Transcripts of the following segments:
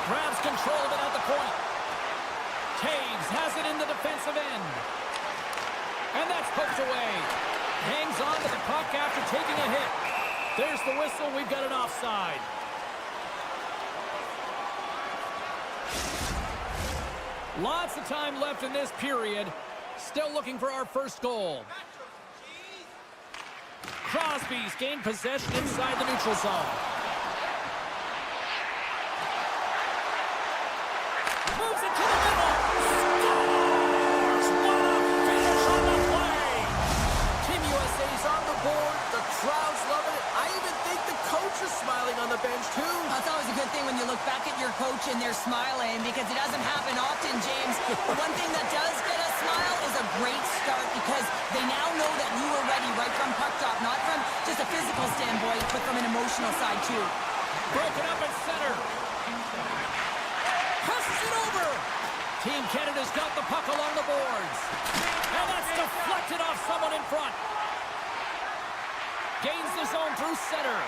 Grabs control of it at the point. Taves has it in the defensive end. And that's poked away. Hangs on to the puck after taking a hit. There's the whistle. We've got an offside. Lots of time left in this period. Still looking for our first goal. Crosby's gained possession inside the neutral zone. Moves it to the middle. Scores! What a finish on the play! Team USA's on the board. The crowd's loving it. I even think the coach is smiling on the bench, too. That's always a good thing when you look back at your coach and they're smiling, because it doesn't happen often, James. One thing that does get a smile is a great start, because they now know that you were ready right from puck drop, not from just a physical standpoint, but from an emotional side, too. Broken up at center. Passes it over. Team Canada's got the puck along the boards. And that's deflected off someone in front. Gains the zone through center.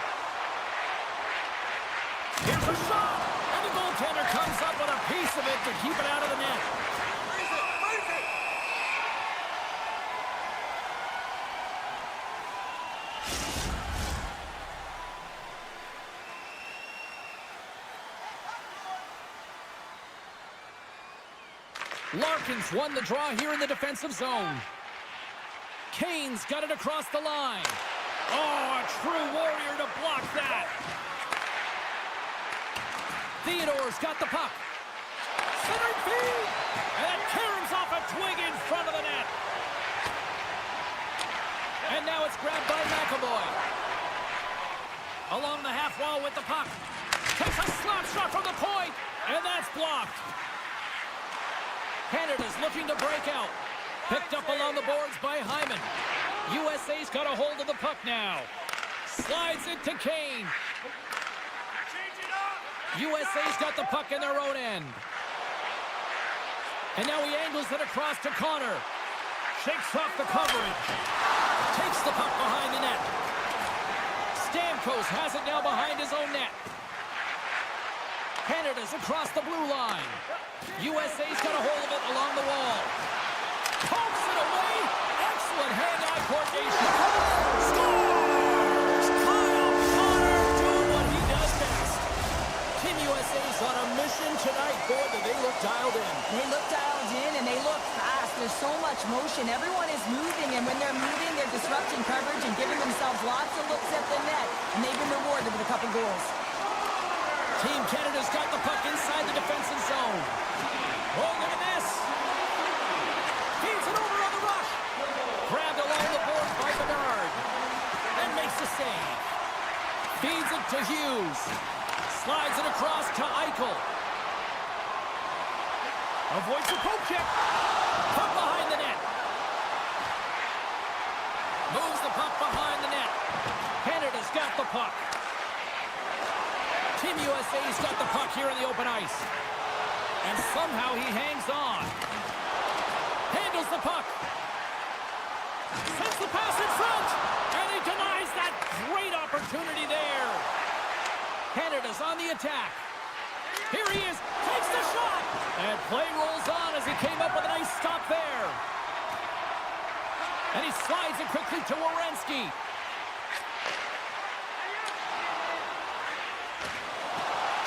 Here's a shot. And the goaltender comes up with a piece of it to keep it out of the net. Larkin's won the draw here in the defensive zone. Kane's got it across the line. Oh, a true warrior to block that. Theodore's got the puck. Center feed. And it caroms off a twig in front of the net. And now it's grabbed by McAvoy. Along the half wall with the puck. Takes a slap shot from the point. And that's blocked. Canada's looking to break out. Picked up along the boards by Hyman. USA's got a hold of the puck now. Slides it to Kane. USA's got the puck in their own end. And now he angles it across to Connor. Shakes off the coverage. Takes the puck behind the net. Stamkos has it now behind his own net. Canada's across the blue line. USA's got a hold of it along the wall. Pokes it away. Excellent hand-eye coordination. Scores! Kyle Connor doing what he does best. Team USA's on a mission tonight. Boy, do they look dialed in. They look dialed in and they look fast. There's so much motion. Everyone is moving, and when they're moving, they're disrupting coverage and giving themselves lots of looks at the net. And they've been rewarded with a couple goals. Team Canada's got the puck inside the defensive zone. Oh, look at this. Feeds it over on the rush. Grabbed along the board by Bedard. And makes the save. Feeds it to Hughes. Slides it across to Eichel. Avoids the poke check. Puck behind the net. Moves the puck behind the net. Canada's got the puck. Team USA's got the puck here in the open ice. And somehow he hangs on. Handles the puck. Sends the pass in front. And he denies that great opportunity there. Canada's on the attack. Here he is. Takes the shot. And play rolls on as he came up with a nice stop there. And he slides it quickly to Werenski.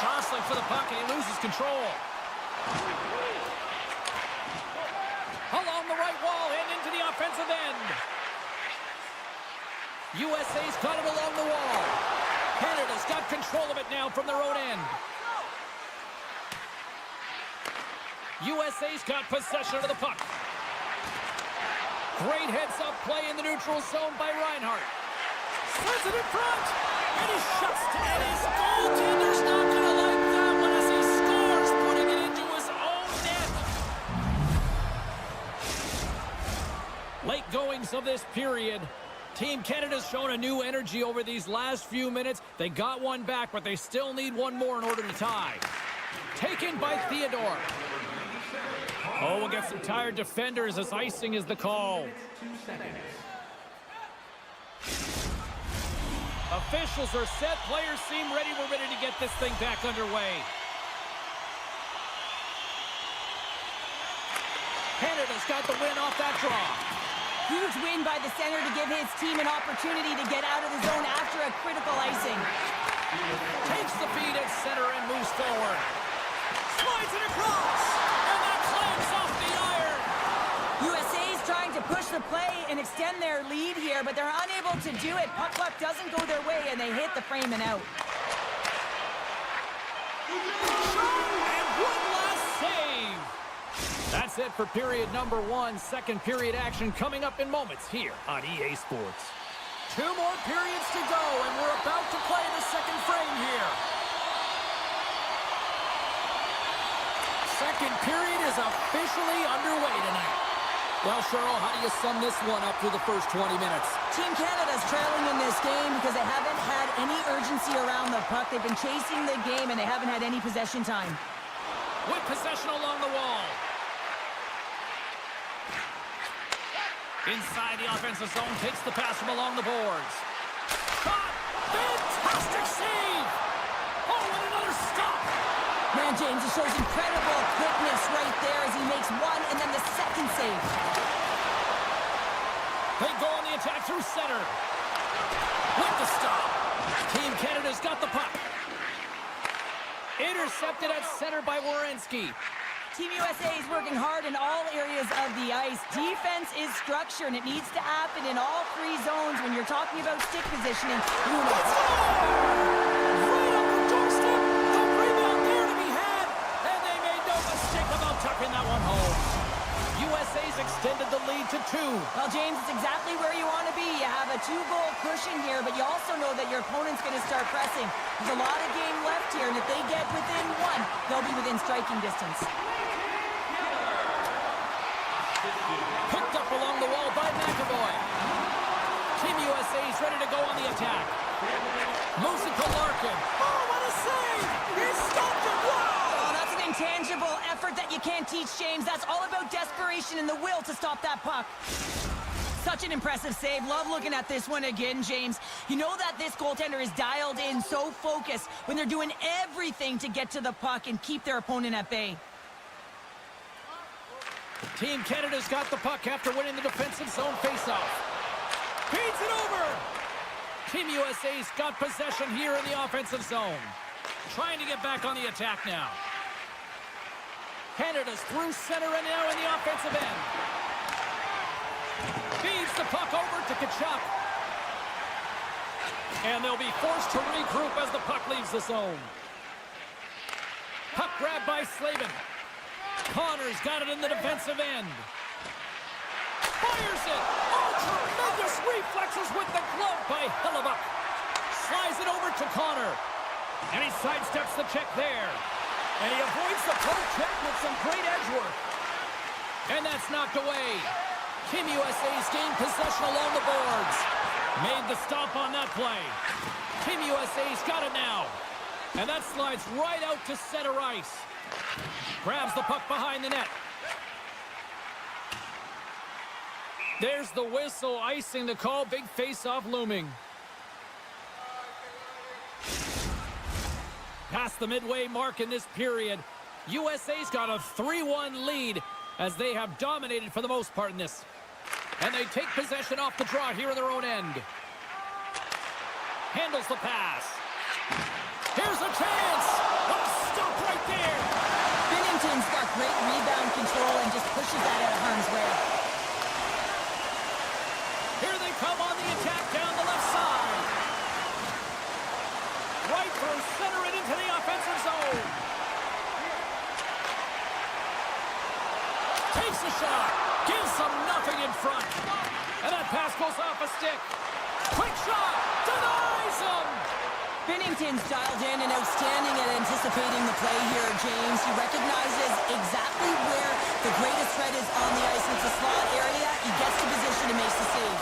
Jostling for the puck, and he loses control. Along the right wall and into the offensive end. USA's got it along the wall. Canada's got control of it now from their own end. USA's got possession of the puck. Great heads-up play in the neutral zone by Reinhart. Sends it in front. And he shuts to it. His goaltender's not going to like that one as he scores, putting it into his own net. Late goings of this period. Team Canada's shown a new energy over these last few minutes. They got one back, but they still need one more in order to tie. Taken by Theodore. Oh, we'll get some tired defenders as icing is the call. Officials are set. Players seem ready. We're ready to get this thing back underway. Canada's got the win off that draw. Huge win by the center to give his team an opportunity to get out of the zone after a critical icing. Takes the feed at center and moves forward. Slides it across. And that clangs off the iron. USA is trying to push the play and extend their lead here, but they're unable to do it. Puck luck doesn't go their way, and they hit the frame and out. And one last save. That's it for period number 1. Second period action coming up in moments here on EA Sports. 2 more periods to go, and we're about to play the second frame here. Second period is officially underway tonight. Well, Cheryl, how do you sum this one up through the first 20 minutes? Team Canada's trailing in this game because they haven't had any urgency around the puck. They've been chasing the game, and they haven't had any possession time. With possession along the wall. Inside the offensive zone, takes the pass from along the boards. Shot! Fantastic save! Oh, and another stop! Man, James, he shows incredible quickness right there as he makes one and then the second save. They go on the attack through center. With the stop. Team Canada's got the puck. Intercepted at center by Werenski. Team USA is working hard in all areas of the ice. Defense is structure, and it needs to happen in all 3 zones when you're talking about stick positioning. Let's go! Right on the doorstep. The rebound there to be had. And they made no mistake about tucking that one home. USA's extended the lead to 2. Well, James, it's exactly where you want to be. You have a 2-goal cushion here, but you also know that your opponent's going to start pressing. There's a lot of game left here, and if they get within 1, they'll be within striking distance. Picked up along the wall by McAvoy. Team USA's ready to go on the attack. Moves it to Larkin. Oh, what a save! He stopped it! Wow! Oh, that's an intangible effort that you can't teach, James. That's all about desperation and the will to stop that puck. Such an impressive save. Love looking at this one again, James. You know that this goaltender is dialed in, so focused when they're doing everything to get to the puck and keep their opponent at bay. Team Canada's got the puck after winning the defensive zone faceoff. Feeds it over! Team USA's got possession here in the offensive zone. Trying to get back on the attack now. Canada's through center and now in the offensive end. Feeds the puck over to Tkachuk. And they'll be forced to regroup as the puck leaves the zone. Puck grabbed by Slavin. Connor's got it in the defensive end. Fires it! Oh, tremendous reflexes with the glove by Hellebuyck. Slides it over to Connor. And he sidesteps the check there. And he avoids the poke check with some great edge work. And that's knocked away. Team USA's gained possession along the boards. Made the stop on that play. Team USA's got it now. And that slides right out to center ice. Grabs the puck behind the net. There's the whistle, icing the call. Big face-off looming. Past the midway mark in this period, USA's got a 3-1 lead as they have dominated for the most part in this. And they take possession off the draw here in their own end. Handles the pass. Here's a chance. Oh, stop right there. Binnington's got great rebound control and just pushes that out of harm's way. Here they come on the attack down the left side. Right through center and into the offensive zone. Takes a shot. Gives them nothing in front. And that pass goes off a stick. Quick shot. Denies them. Binnington's dialed in and outstanding at anticipating the play here, James. He recognizes exactly where the greatest threat is on the ice. It's a slot area. He gets to position and makes the save.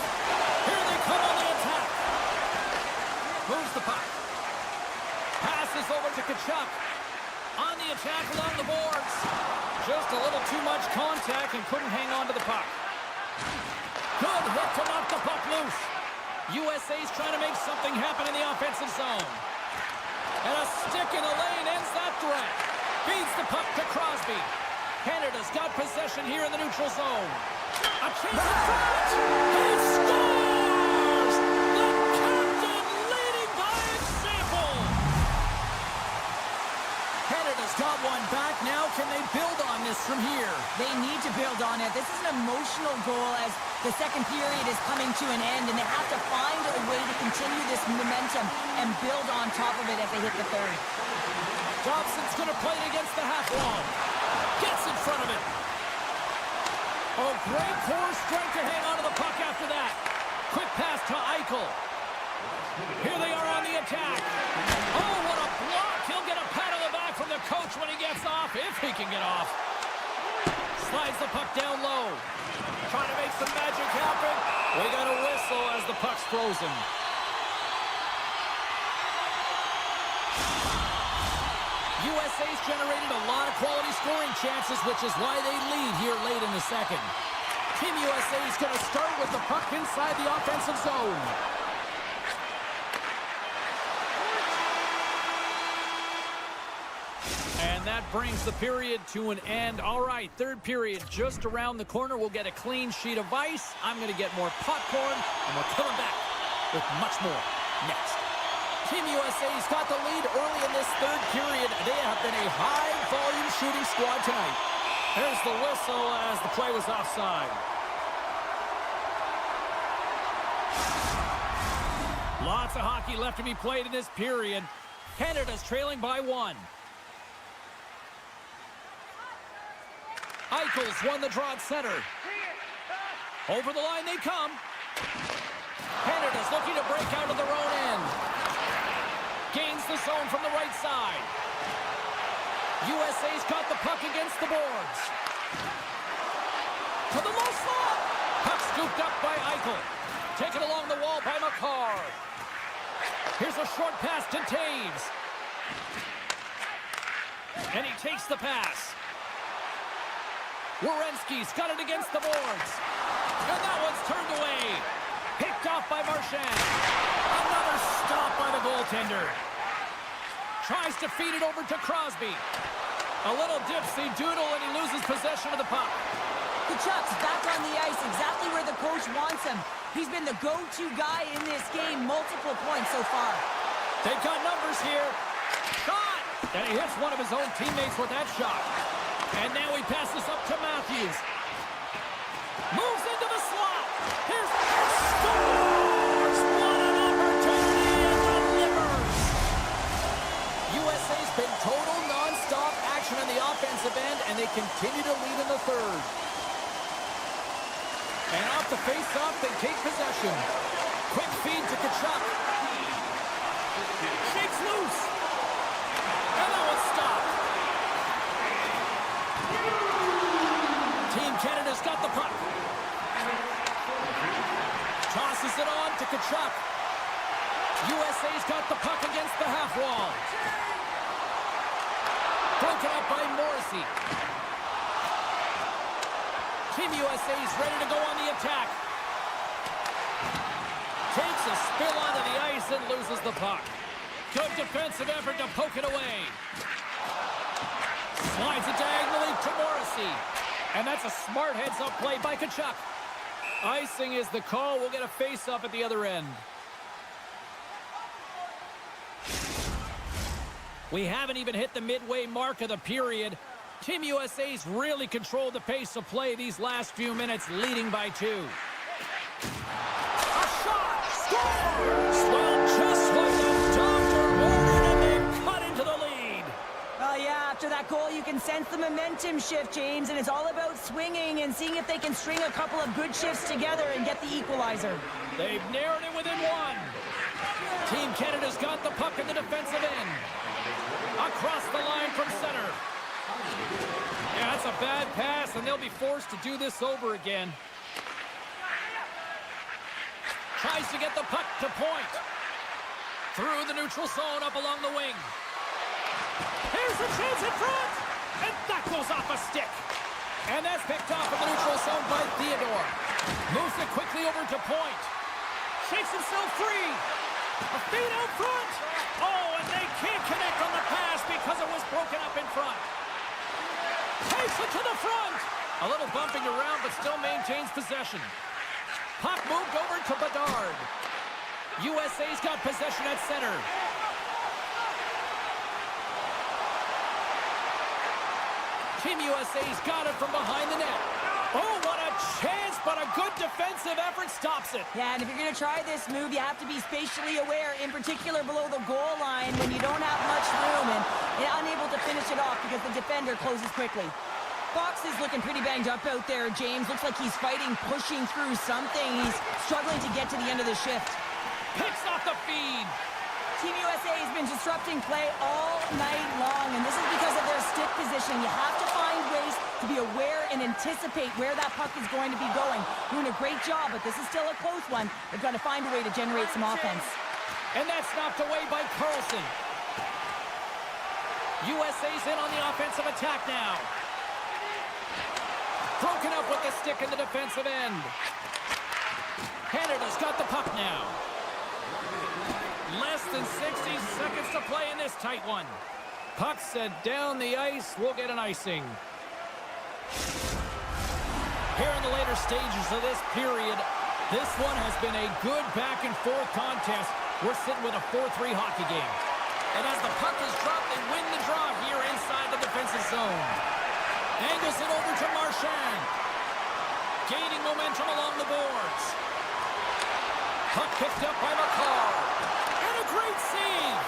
Here they come on the attack. Moves the puck. Passes over to Tkachuk. On the attack along the boards. Just a little too much contact and couldn't hang on to the puck. Good hit to knock the puck loose. USA's trying to make something happen in the offensive zone. And a stick in the lane ends that threat. Feeds the puck to Crosby. Canada's got possession here in the neutral zone. A chance in front! He scores! The captain leading by example! Canada's got one back now. Can they build on this from here? They need to build on it. This is an emotional goal as the second period is coming to an end, and they have to find a way to continue this momentum and build on top of it as they hit the third. Dobson's going to play it against the half wall. Gets in front of it. Oh, great core strength to hang on to the puck after that. Quick pass to Eichel. Here they are on the attack. Oh, what a block. He'll get a pat on the back from the coach when he gets off, if he can get off. Slides the puck down low. Trying to make some magic happen. We got a whistle as the puck's frozen. USA's generated a lot of quality scoring chances, which is why they lead here late in the second. Team USA is going to start with the puck inside the offensive zone. And that brings the period to an end. All right, third period just around the corner. We'll get a clean sheet of ice. I'm going to get more popcorn, and we're coming back with much more next. Team USA's got the lead early in this third period. They have been a high-volume shooting squad tonight. There's the whistle as the play was offside. Lots of hockey left to be played in this period. Canada's trailing by 1. Eichel's won the draw at center. Over the line they come. Canada's looking to break out of their own end. Gains the zone from the right side. USA's got the puck against the boards. To the low slot. Puck scooped up by Eichel. Taken along the wall by McCarr. Here's a short pass to Taves. And he takes the pass. Werenski's got it against the boards. And that one's turned away. Picked off by Marchand. Another stop by the goaltender. Tries to feed it over to Crosby. A little dipsy doodle and he loses possession of the puck. Kachuk's back on the ice exactly where the coach wants him. He's been the go-to guy in this game, multiple points so far. They've got numbers here. Shot! And he hits one of his own teammates with that shot. And now he passes up to Matthews. Moves into the slot. Here's scores! What an opportunity and delivers! USA's been total non-stop action on the offensive end, and they continue to lead in the third. And off the face-off, they take possession. Quick feed to Kachuk. Shakes loose. And that one's stopped. Team Canada's got the puck. Tosses it on to Kachuk. USA's got the puck against the half wall. Broken up by Morrissey. Team USA's ready to go on the attack. Takes a spill onto the ice and loses the puck. Good defensive effort to poke it away. Slides it diagonally to Morrissey. And that's a smart heads-up play by Kachuk. Icing is the call. We'll get a face-up at the other end. We haven't even hit the midway mark of the period. Team USA's really controlled the pace of play these last few minutes, leading by 2. A shot! Scores! Well, just like the doctor ordered, and they've cut into the lead. Oh, yeah, after that goal, you can sense the momentum shift, James, and it's all about swinging and seeing if they can string a couple of good shifts together and get the equalizer. They've narrowed it within 1. Team Canada's got the puck in the defensive end. Across the line from center. Yeah, that's a bad pass, and they'll be forced to do this over again. Tries to get the puck to point. Through the neutral zone, up along the wing. Here's a chance in front! And that goes off a stick. And that's picked off in the neutral zone by Theodore. Moves it quickly over to point. Shakes himself free. A feed out front. Oh, and they can't connect on the pass because it was broken up in front. Takes it to the front. A little bumping around, but still maintains possession. Puck moved over to Bedard. USA's got possession at center. Team USA's got it from behind the net. Oh, what a chance, but a good defensive effort stops it. Yeah, and if you're going to try this move, you have to be spatially aware, in particular below the goal line when you don't have much room and you're unable to finish it off because the defender closes quickly. Fox is looking pretty banged up out there, James. Looks like he's fighting, pushing through something. He's struggling to get to the end of the shift. Picks off the feed. Team USA has been disrupting play all night long, and this is because of their stick position. You have to find ways to be aware and anticipate where that puck is going to be going. Doing a great job, but this is still a close one. They've got to find a way to generate some offense. And that's knocked away by Carlson. USA's in on the offensive attack now. Broken up with the stick in the defensive end. Canada's got the puck now. Less than 60 seconds to play in this tight one. Puck sent down the ice. We'll get an icing. Here in the later stages of this period, this one has been a good back-and-forth contest. We're sitting with a 4-3 hockey game. And as the puck is dropped, they win the draw here inside the defensive zone. Angles it over to Marchand. Gaining momentum along the boards. Puck picked up by McCall. And a great save.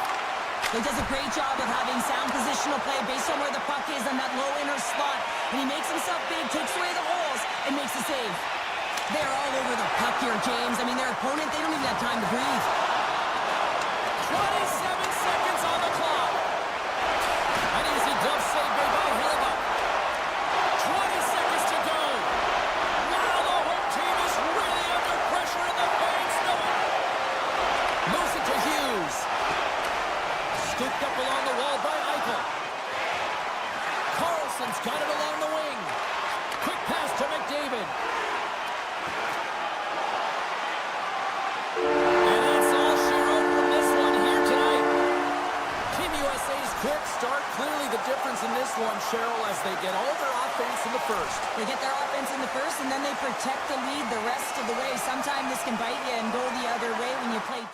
He does a great job of having sound positional play based on where the puck is on that low inner slot. And he makes himself big, takes away the holes, and makes a save. They're all over the puck here, James. I mean, their opponent, they don't even have time to breathe. 27 seconds on the clock. An easy glove save made by Hellebuyck. 20 seconds to go. Now the home team is really under pressure, and the fans know it. Moves it to Hughes. Scooped up along the wall by Eichel. Carlson's got it along the wing. Quick pass to McDavid. And that's all she wrote from this one here tonight. Team USA's quick start, clearly the difference in this one, Cheryl, as they get all their offense in the first. They get their offense in the first, and then they protect the lead the rest of the way. Sometimes this can bite you and go the other way when you play.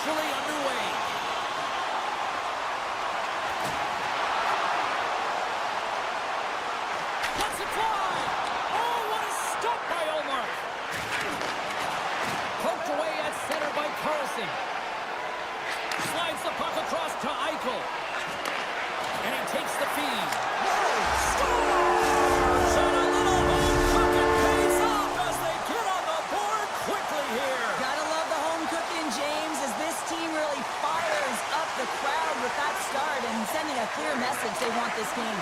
officially underway. Lets it fly. Oh, what a stop by Omar. Poked away at center by Carlson. Slides the puck across to Eichel. And he takes the feed. Scores! And a little home cooking pays off as they get on the board quickly here. Gotta love the home cooking, James, as this team really fires up the crowd with that start and sending a clear message they want this game.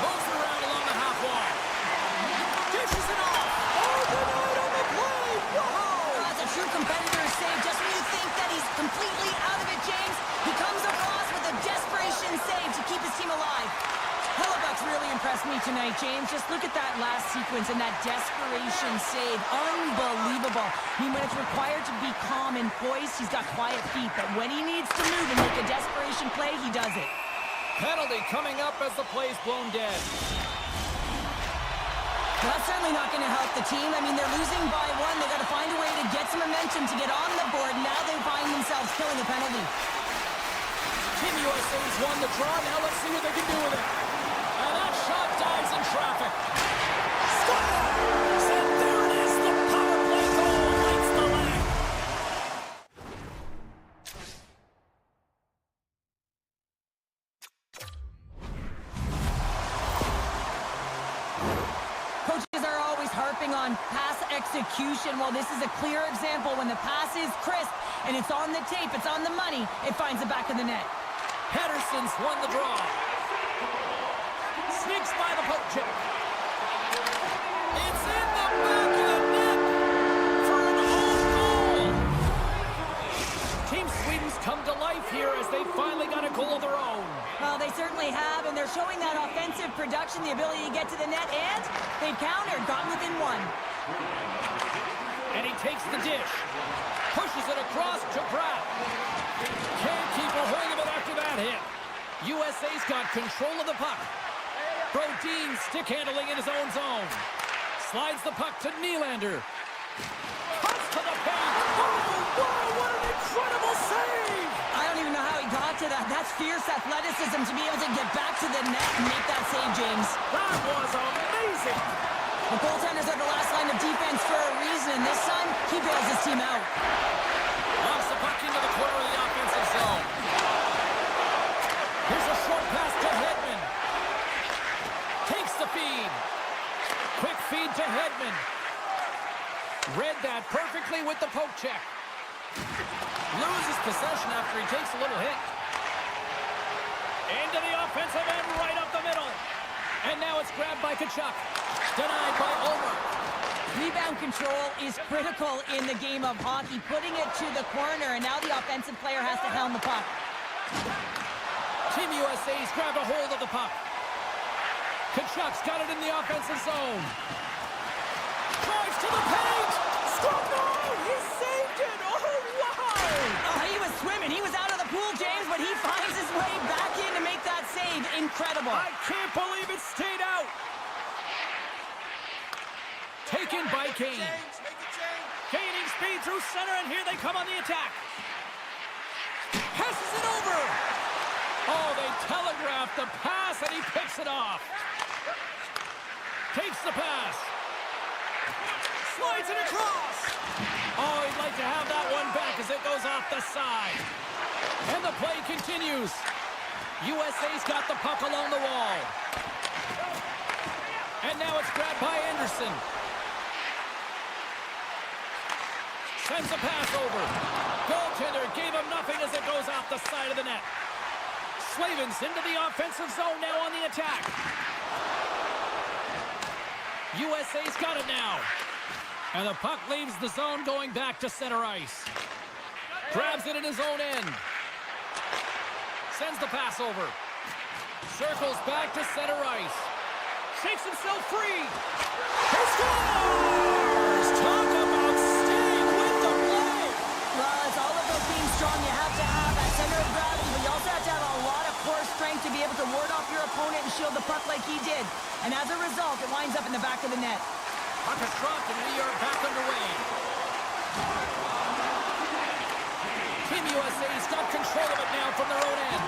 Moves it around along the half wall. Dishes it off. Oh, denied on the play. Wow. That's a true competitor's save. Just when you think that he's completely out of it, James, he comes across with a desperation save to keep his team alive. Hellebuck's really impressed me tonight, James. Just look at that last sequence and that desperation save. Unbelievable. I mean, when it's required to be calm and poised, he's got quiet feet. But when he needs to move and make a desperation play, he does it. Penalty coming up as the play's blown dead. Well, that's certainly not going to help the team. I mean, they're losing by one. They got to find a way to get some momentum to get on the board. Now they find themselves killing a penalty. Team USA's won the draw. Now let's see what they can do with it. And that shot dives in traffic. Scores! And there it is. The power play goal lights the leg. Coaches are always harping on pass execution. Well, this is a clear example. When the pass is crisp and it's on the tape, it's on the money, it finds the back of the net. Pedersen's won the draw. Sneaks by the poke check. It's in the back of the net for an own goal. Team Sweden's come to life here as they finally got a goal of their own. Well, they certainly have, and they're showing that offensive production, the ability to get to the net, and they've countered, gotten within one. And he takes the dish. Pushes it across to Pratt. Can't keep a hold of it after that hit. USA's got control of the puck. Brodin stick handling in his own zone. Slides the puck to Nylander. Cuts to the paint. Oh, wow, what an incredible save! I don't even know how he got to that. That's fierce athleticism to be able to get back to the net and make that save, James. That was amazing! The goaltenders are the last line of defense for a reason. This time, he bails his team out. Lobs the puck into the corner of the offensive zone. Here's a short pass to Hedman. Takes the feed. Quick feed to Hedman. Read that perfectly with the poke check. Loses possession after he takes a little hit. Into the offensive end, right up the middle. And now it's grabbed by Tkachuk. Denied by Omar. Rebound control is critical in the game of hockey. Putting it to the corner, and now the offensive player has to helm the puck. Team USA's grabbed a hold of the puck. Tkachuk's got it in the offensive zone. Drives to the paint. Score! No! He saved it! Oh, wow! Oh, he was swimming. He was out of the pool, James, but he finds his way back in to make that save. Incredible. I can't believe it stayed out. Taken by Kane. Gaining speed through center, and here they come on the attack. Passes it over. Oh, they telegraphed the pass, and he picks it off. Takes the pass. Slides it across. Oh, he'd like to have that one back as it goes off the side. And the play continues. USA's got the puck along the wall. And now it's grabbed by Anderson. Sends a pass over. Goaltender gave him nothing as it goes off the side of the net. Slavin's into the offensive zone now on the attack. USA's got it now. And the puck leaves the zone going back to center ice. Grabs it in his own end. Sends the pass over. Circles back to center ice. Shakes himself free. He scores! Talk about staying with the play. Well, it's all about being strong. You have to have that center of gravity, but you also have to have a lot of core strength to be able to ward off your opponent and shield the puck like he did. And as a result, it winds up in the back of the net. Puck is dropped and we are back underway. Team USA's got control of it now from their own end.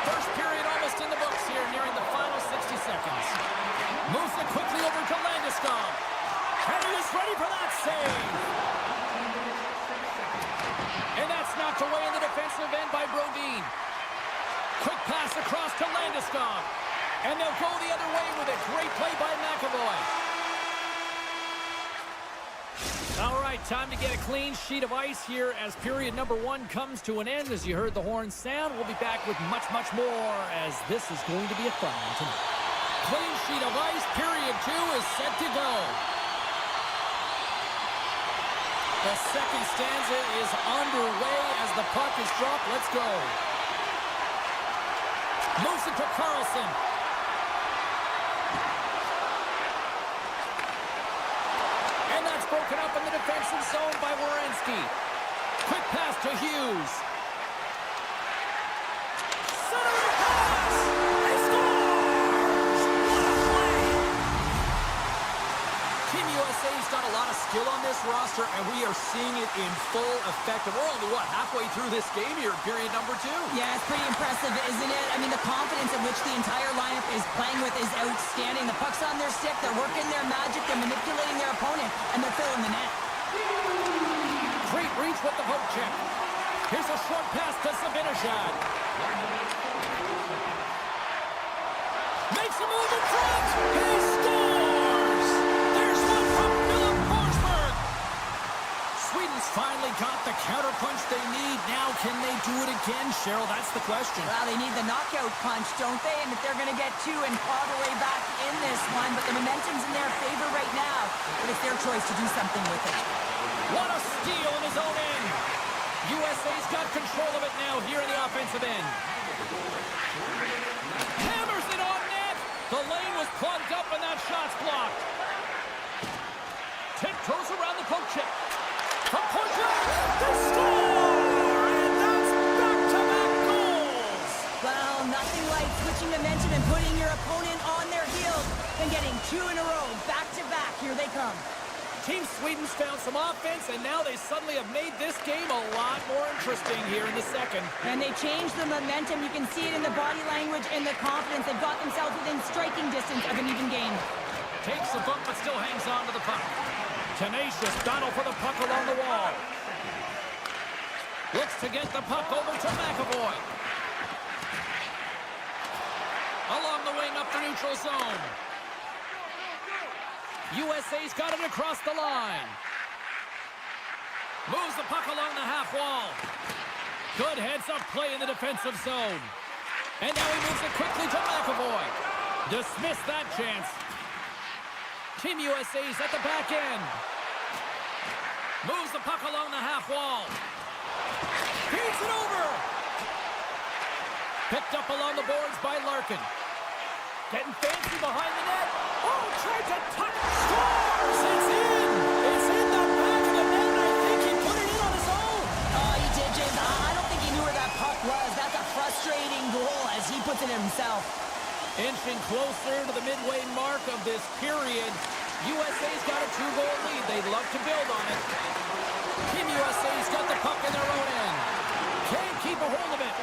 First period almost in the books here, nearing the final 60 seconds. Moves it quickly over to Landeskog. And he is ready for that save. And that's knocked away in the defensive end by Brodin. Quick pass across to Landeskog. And they'll go the other way with a great play by McAvoy. All right, time to get a clean sheet of ice here as period number 1 comes to an end. As you heard the horn sound, we'll be back with much, much more as this is going to be a fun one tonight. Clean sheet of ice, period 2 is set to go. The second stanza is underway as the puck is dropped. Let's go. Moves it to Carlson. And that's broken up in the defensive zone by Werenski. Quick pass to Hughes. Centering pass! He scores! What a play! Team USA's got a lot of skill on this roster, and we are seeing it in full effect. And we're only, halfway through this game here in period number 2? Yeah, it's pretty impressive, isn't it? I mean, the confidence in which the entire lineup is playing with is outstanding. The puck's on their stick, they're working their magic, they're manipulating their opponent, and they're filling the net. Great reach with the hook check. Here's a short pass to Zibanejad. Makes a move in front. He scores! There's one from Philip Forsberg. Sweden's finally got the counterpunch they need. Now can they do it again, Cheryl? That's the question. Well, they need the knockout punch, don't they? And if they're going to get 2 and claw their way back in this one, but the momentum's in their favor right now. But it's their choice to do something with it. What a steal in his own end. USA's got control of it now here in the offensive end. Hammers it on net. The lane was plugged up and that shot's blocked. Tiptoes around the poke check. From point blank, they score! And that's back-to-back goals. Well, nothing like switching momentum and putting your opponent on their heels and getting 2 in a row, back-to-back. Here they come. Team Sweden's found some offense, and now they suddenly have made this game a lot more interesting here in the second. And they changed the momentum. You can see it in the body language and the confidence. They've got themselves within striking distance of an even game. Takes a bump, but still hangs on to the puck. Tenacious battle for the puck along the wall. Looks to get the puck over to McAvoy. Along the wing up the neutral zone. USA's got it across the line. Moves the puck along the half wall. Good heads-up play in the defensive zone. And now he moves it quickly to McAvoy. Dismiss that chance. Team USA's at the back end. Moves the puck along the half wall. Feeds it over. Picked up along the boards by Larkin. Getting fancy behind the net. Oh, tried to touch. Scores! It's in! It's in the back of the net. I think he put it in on his own. Oh, he did, James. I don't think he knew where that puck was. That's a frustrating goal as he puts it himself. Inching closer to the midway mark of this period. USA's got a 2-goal lead. They'd love to build on it. Team USA's got the puck in their own end. Can't keep a hold of it.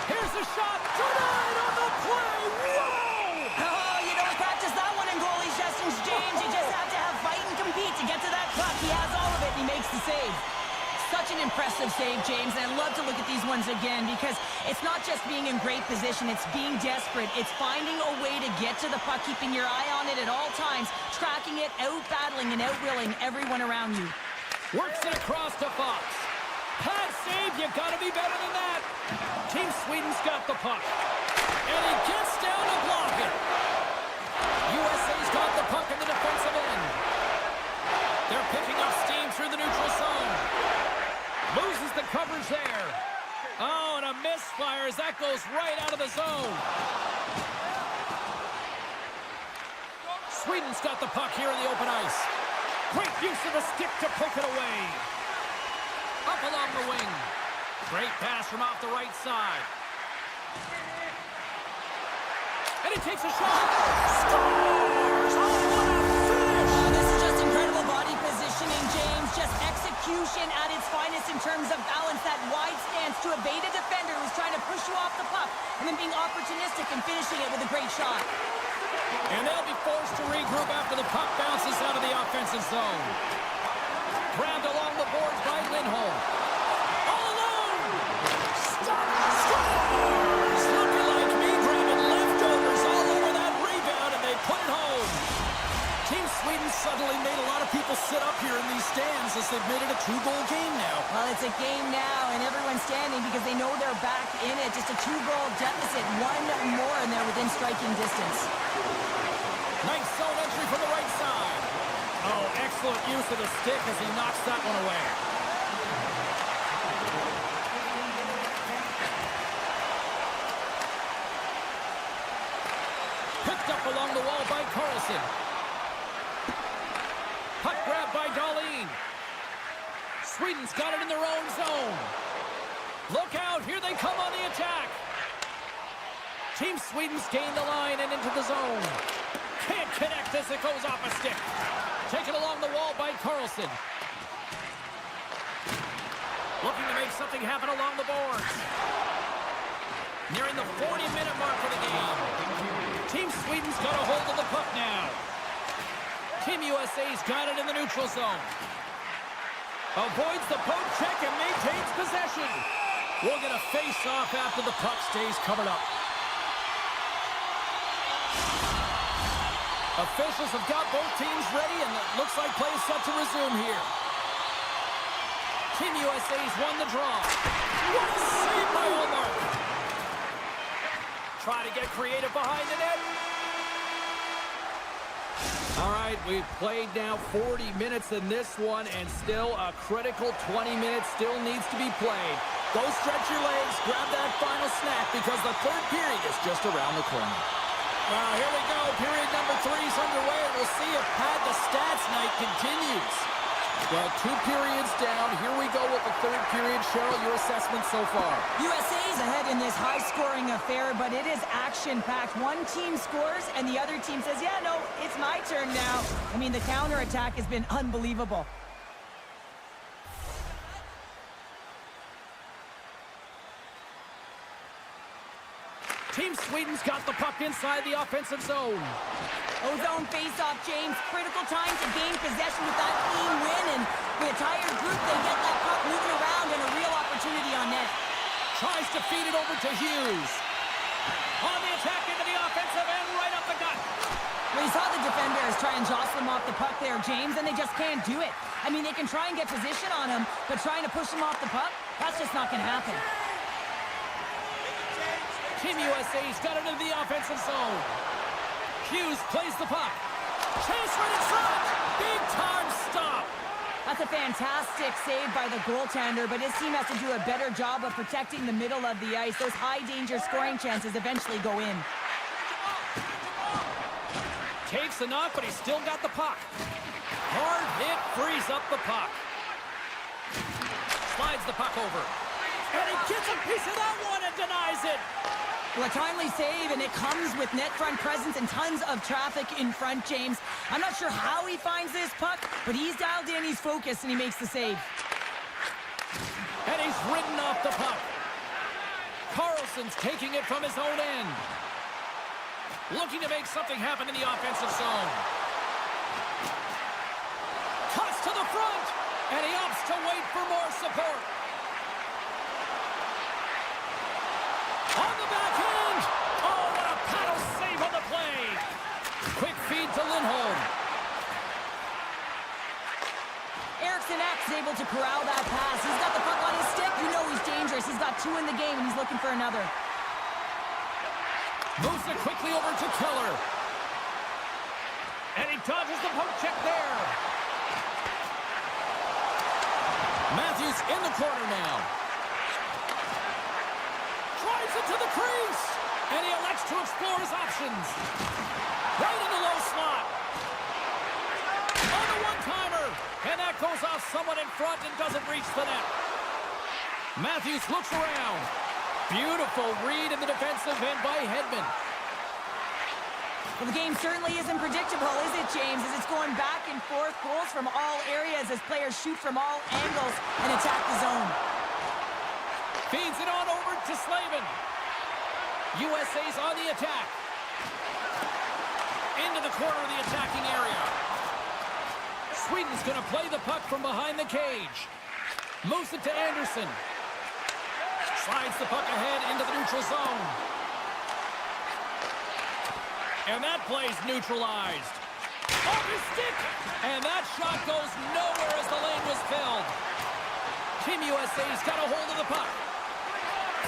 Here's the shot. Denied on the play. Whoa! Oh, you don't practice that one in goalie sessions, James. You just have to have fight and compete to get to that puck. He has all of it, and he makes the save. Such an impressive save, James, and I love to look at these ones again because it's not just being in great position, it's being desperate. It's finding a way to get to the puck, keeping your eye on it at all times, tracking it, out-battling and out-willing everyone around you. Works it across to Fox. Pass save, you gotta be better than that. Team Sweden's got the puck. And he gets down to block it. USA's got the puck in the defensive end. They're picking up steam through the neutral zone. Loses the coverage there. Oh, and a misfire as that goes right out of the zone. Sweden's got the puck here in the open ice. Great use of the stick to poke it away. Up along the wing. Great pass from off the right side. And he takes a shot. Scores! Oh, what a finish! This is just incredible body positioning, James. just execution at its finest in terms of balance. That wide stance to evade a defender who's trying to push you off the puck, and then being opportunistic and finishing it with a great shot. And they'll be forced to regroup after the puck bounces out of the offensive zone. Grabbed along the boards by Lindholm. All alone! Scores! Looking like me, grabbing leftovers all over that rebound, and they put it home. Team Sweden suddenly made a lot of people sit up here in these stands as they've made it a 2-goal game now. Well, it's a game now, and everyone's standing because they know they're back in it. Just a 2-goal deficit. One more, and they're within striking distance. Nice zone entry from the right side. Oh, excellent use of the stick as he knocks that one away. Picked up along the wall by Carlson. Puck grab by Dahlin. Sweden's got it in their own zone. Look out, here they come on the attack. Team Sweden's gained the line and into the zone. Can't connect as it goes off a stick. Taken along the wall by Carlson. Looking to make something happen along the boards. Nearing the 40-minute mark of the game. Team Sweden's got a hold of the puck now. Team USA's got it in the neutral zone. Avoids the poke check and maintains possession. We'll get a face-off after the puck stays covered up. Officials have got both teams ready, and it looks like play is set to resume here. Team USA's won the draw. What a save by Omar! Try to get creative behind the net. All right, we've played now 40 minutes in this one, and still a critical 20 minutes still needs to be played. Go stretch your legs, grab that final snack, because the third period is just around the corner. Well, here we go. Period number 3 is underway. We'll see if Pad the Stats night continues. Well, 2 periods down. Here we go with the third period. Cheryl, your assessment so far? USA's ahead in this high-scoring affair, but it is action-packed. One team scores, and the other team says, yeah, no, it's my turn now. I mean, the counterattack has been unbelievable. Team Sweden's got the puck inside the offensive zone. Ozone face-off, James. Critical time to gain possession with that clean win, and with a tired group, they get that puck moving around and a real opportunity on net. Tries to feed it over to Hughes. On the attack into the offensive end, right up the gut. Well, you saw the defenders try and jostle him off the puck there, James, and they just can't do it. I mean, they can try and get position on him, but trying to push him off the puck, that's just not going to happen. Team USA's got it into the offensive zone. Hughes plays the puck. Chase right in front. Big time stop. That's a fantastic save by the goaltender, but his team has to do a better job of protecting the middle of the ice. Those high-danger scoring chances eventually go in. Takes a knock, but he's still got the puck. Hard hit frees up the puck. Slides the puck over. And he gets a piece of that one and denies it. Well, a timely save, and it comes with net front presence and tons of traffic in front, James. I'm not sure how he finds this puck, but he's dialed in, he's focused, and he makes the save. And he's ridden off the puck. Carlson's taking it from his own end. Looking to make something happen in the offensive zone. Cuts to the front, and he opts to wait for more support. On the backhand! Oh, what a paddle save on the play! Quick feed to Lindholm. Eriksson Ek's able to corral that pass. He's got the puck on his stick. You know he's dangerous. He's got 2 in the game, and he's looking for another. Moves it quickly over to Keller. And he dodges the poke check there. Matthews in the corner now. Drives it to the crease. And he elects to explore his options. Right in the low slot. On the one-timer. And that goes off someone in front and doesn't reach the net. Matthews looks around. Beautiful read in the defensive end by Hedman. Well, the game certainly isn't predictable, is it, James? As it's going back and forth, goals from all areas as players shoot from all angles and attack the zone. Feeds it on over to Slavin. USA's on the attack. Into the corner of the attacking area. Sweden's going to play the puck from behind the cage. Moves it to Anderson. Slides the puck ahead into the neutral zone. And that play's neutralized. Off his stick! And that shot goes nowhere as the lane was filled. Team USA's got a hold of the puck.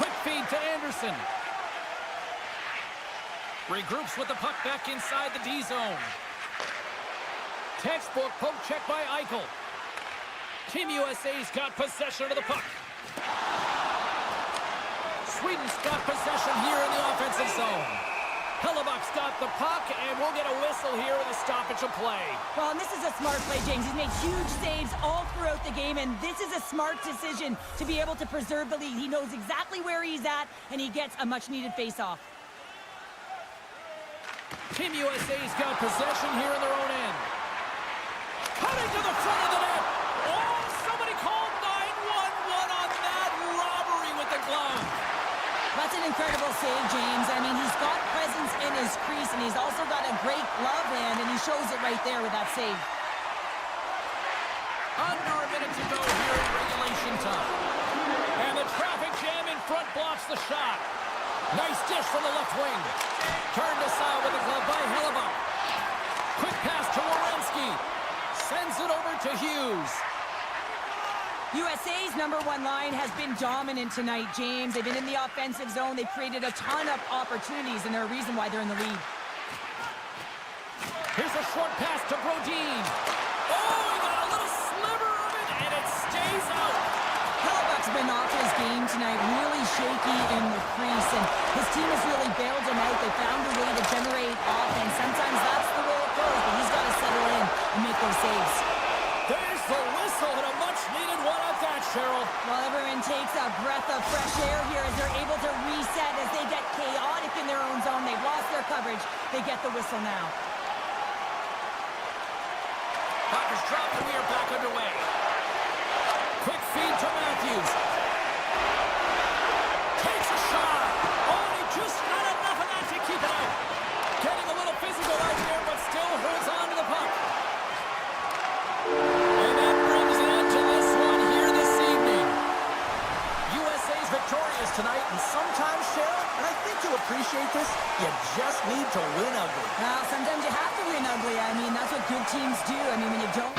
Quick feed to Anderson. Regroups with the puck back inside the D zone. Textbook poke check by Eichel. Team USA's got possession of the puck. Sweden's got possession here in the offensive zone. Hellebuck's got the puck, and we'll get a whistle here with a stoppage of play. Well, and this is a smart play, James. He's made huge saves all throughout the game, and this is a smart decision to be able to preserve the lead. He knows exactly where he's at, and he gets a much-needed face-off. Team USA's got possession here in their own end. Cutting to the front of the net. Oh, somebody called 911 on that robbery with the glove. That's an incredible save, James. I mean, he's got presence in his crease, and he's also got a great glove hand, and he shows it right there with that save. Under a minute to go here in regulation time. And the traffic jam in front blocks the shot. Nice dish from the left wing. Turned aside with a glove by Hellebuck. Quick pass to Werenski. Sends it over to Hughes. USA's number one line has been dominant tonight, James. They've been in the offensive zone. They've created a ton of opportunities, and they're a reason why they're in the lead. Here's a short pass to Brodin. Oh, he got a little sliver of it, and it stays out. Hellebuck's been off his game tonight, really shaky in the crease, and his team has really bailed him out. They found a way to generate offense. Sometimes that's the way it goes, but he's got to settle in and make those saves. There's the whistle, and a much-needed one at that, Cheryl. Well, everyone takes a breath of fresh air here as they're able to reset as they get chaotic in their own zone. They've lost their coverage. They get the whistle now. Puck is dropped, and we are back underway. Quick feed to Matthews. Takes a shot. Oh, and he just not enough of that to keep it out. Getting a little physical out there, but still holds on to the puck. And that brings an end to this one here this evening. USA's victorious tonight, and sometimes, Cheryl, and I think you'll appreciate this, you just need to win ugly. Well, sometimes you have to win ugly. I mean, that's what good teams do. I mean, when you don't...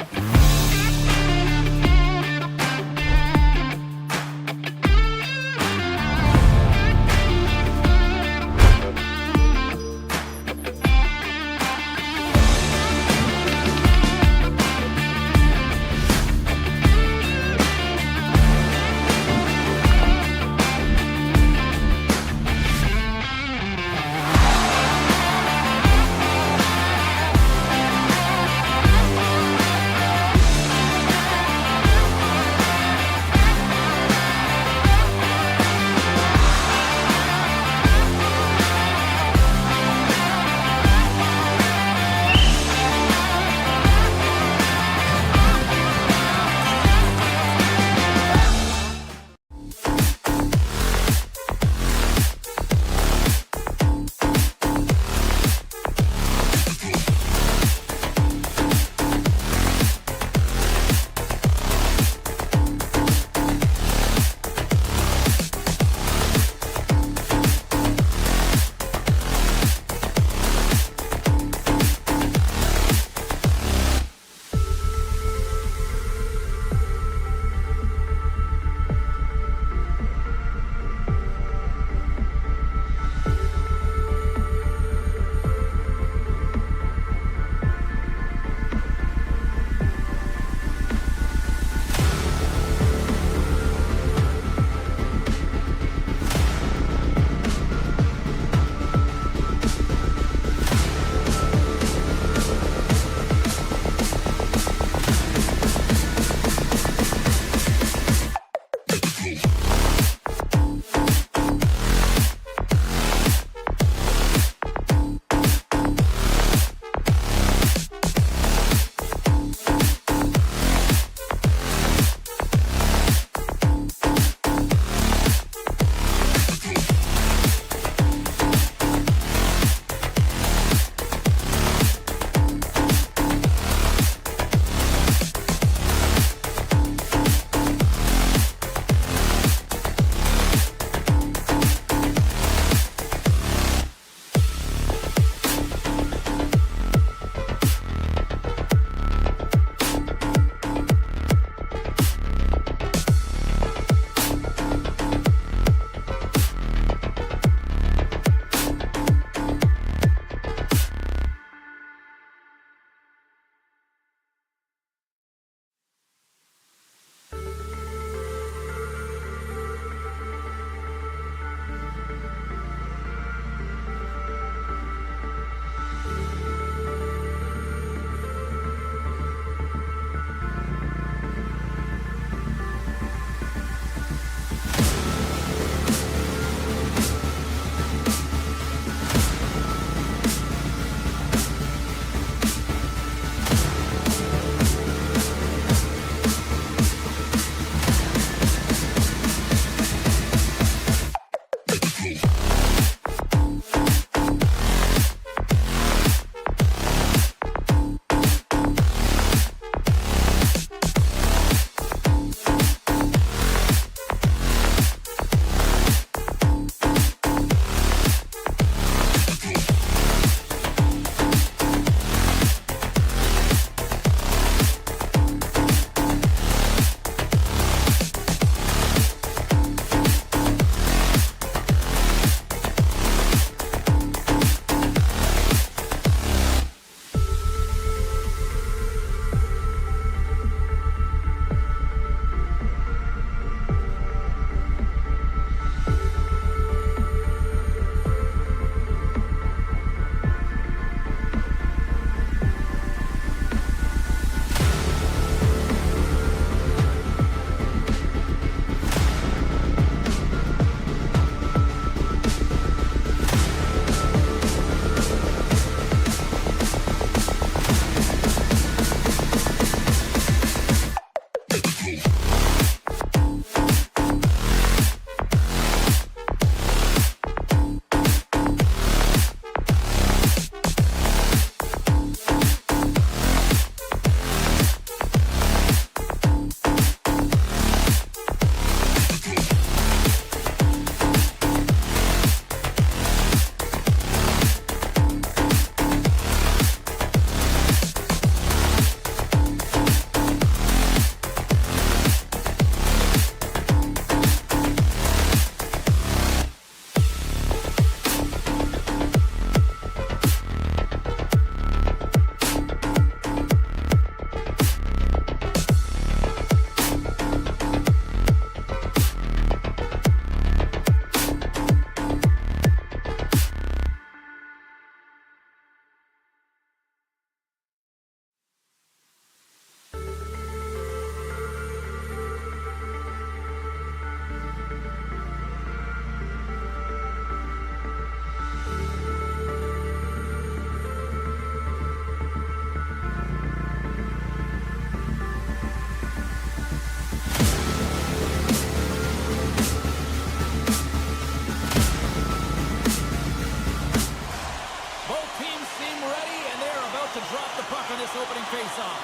this opening face-off.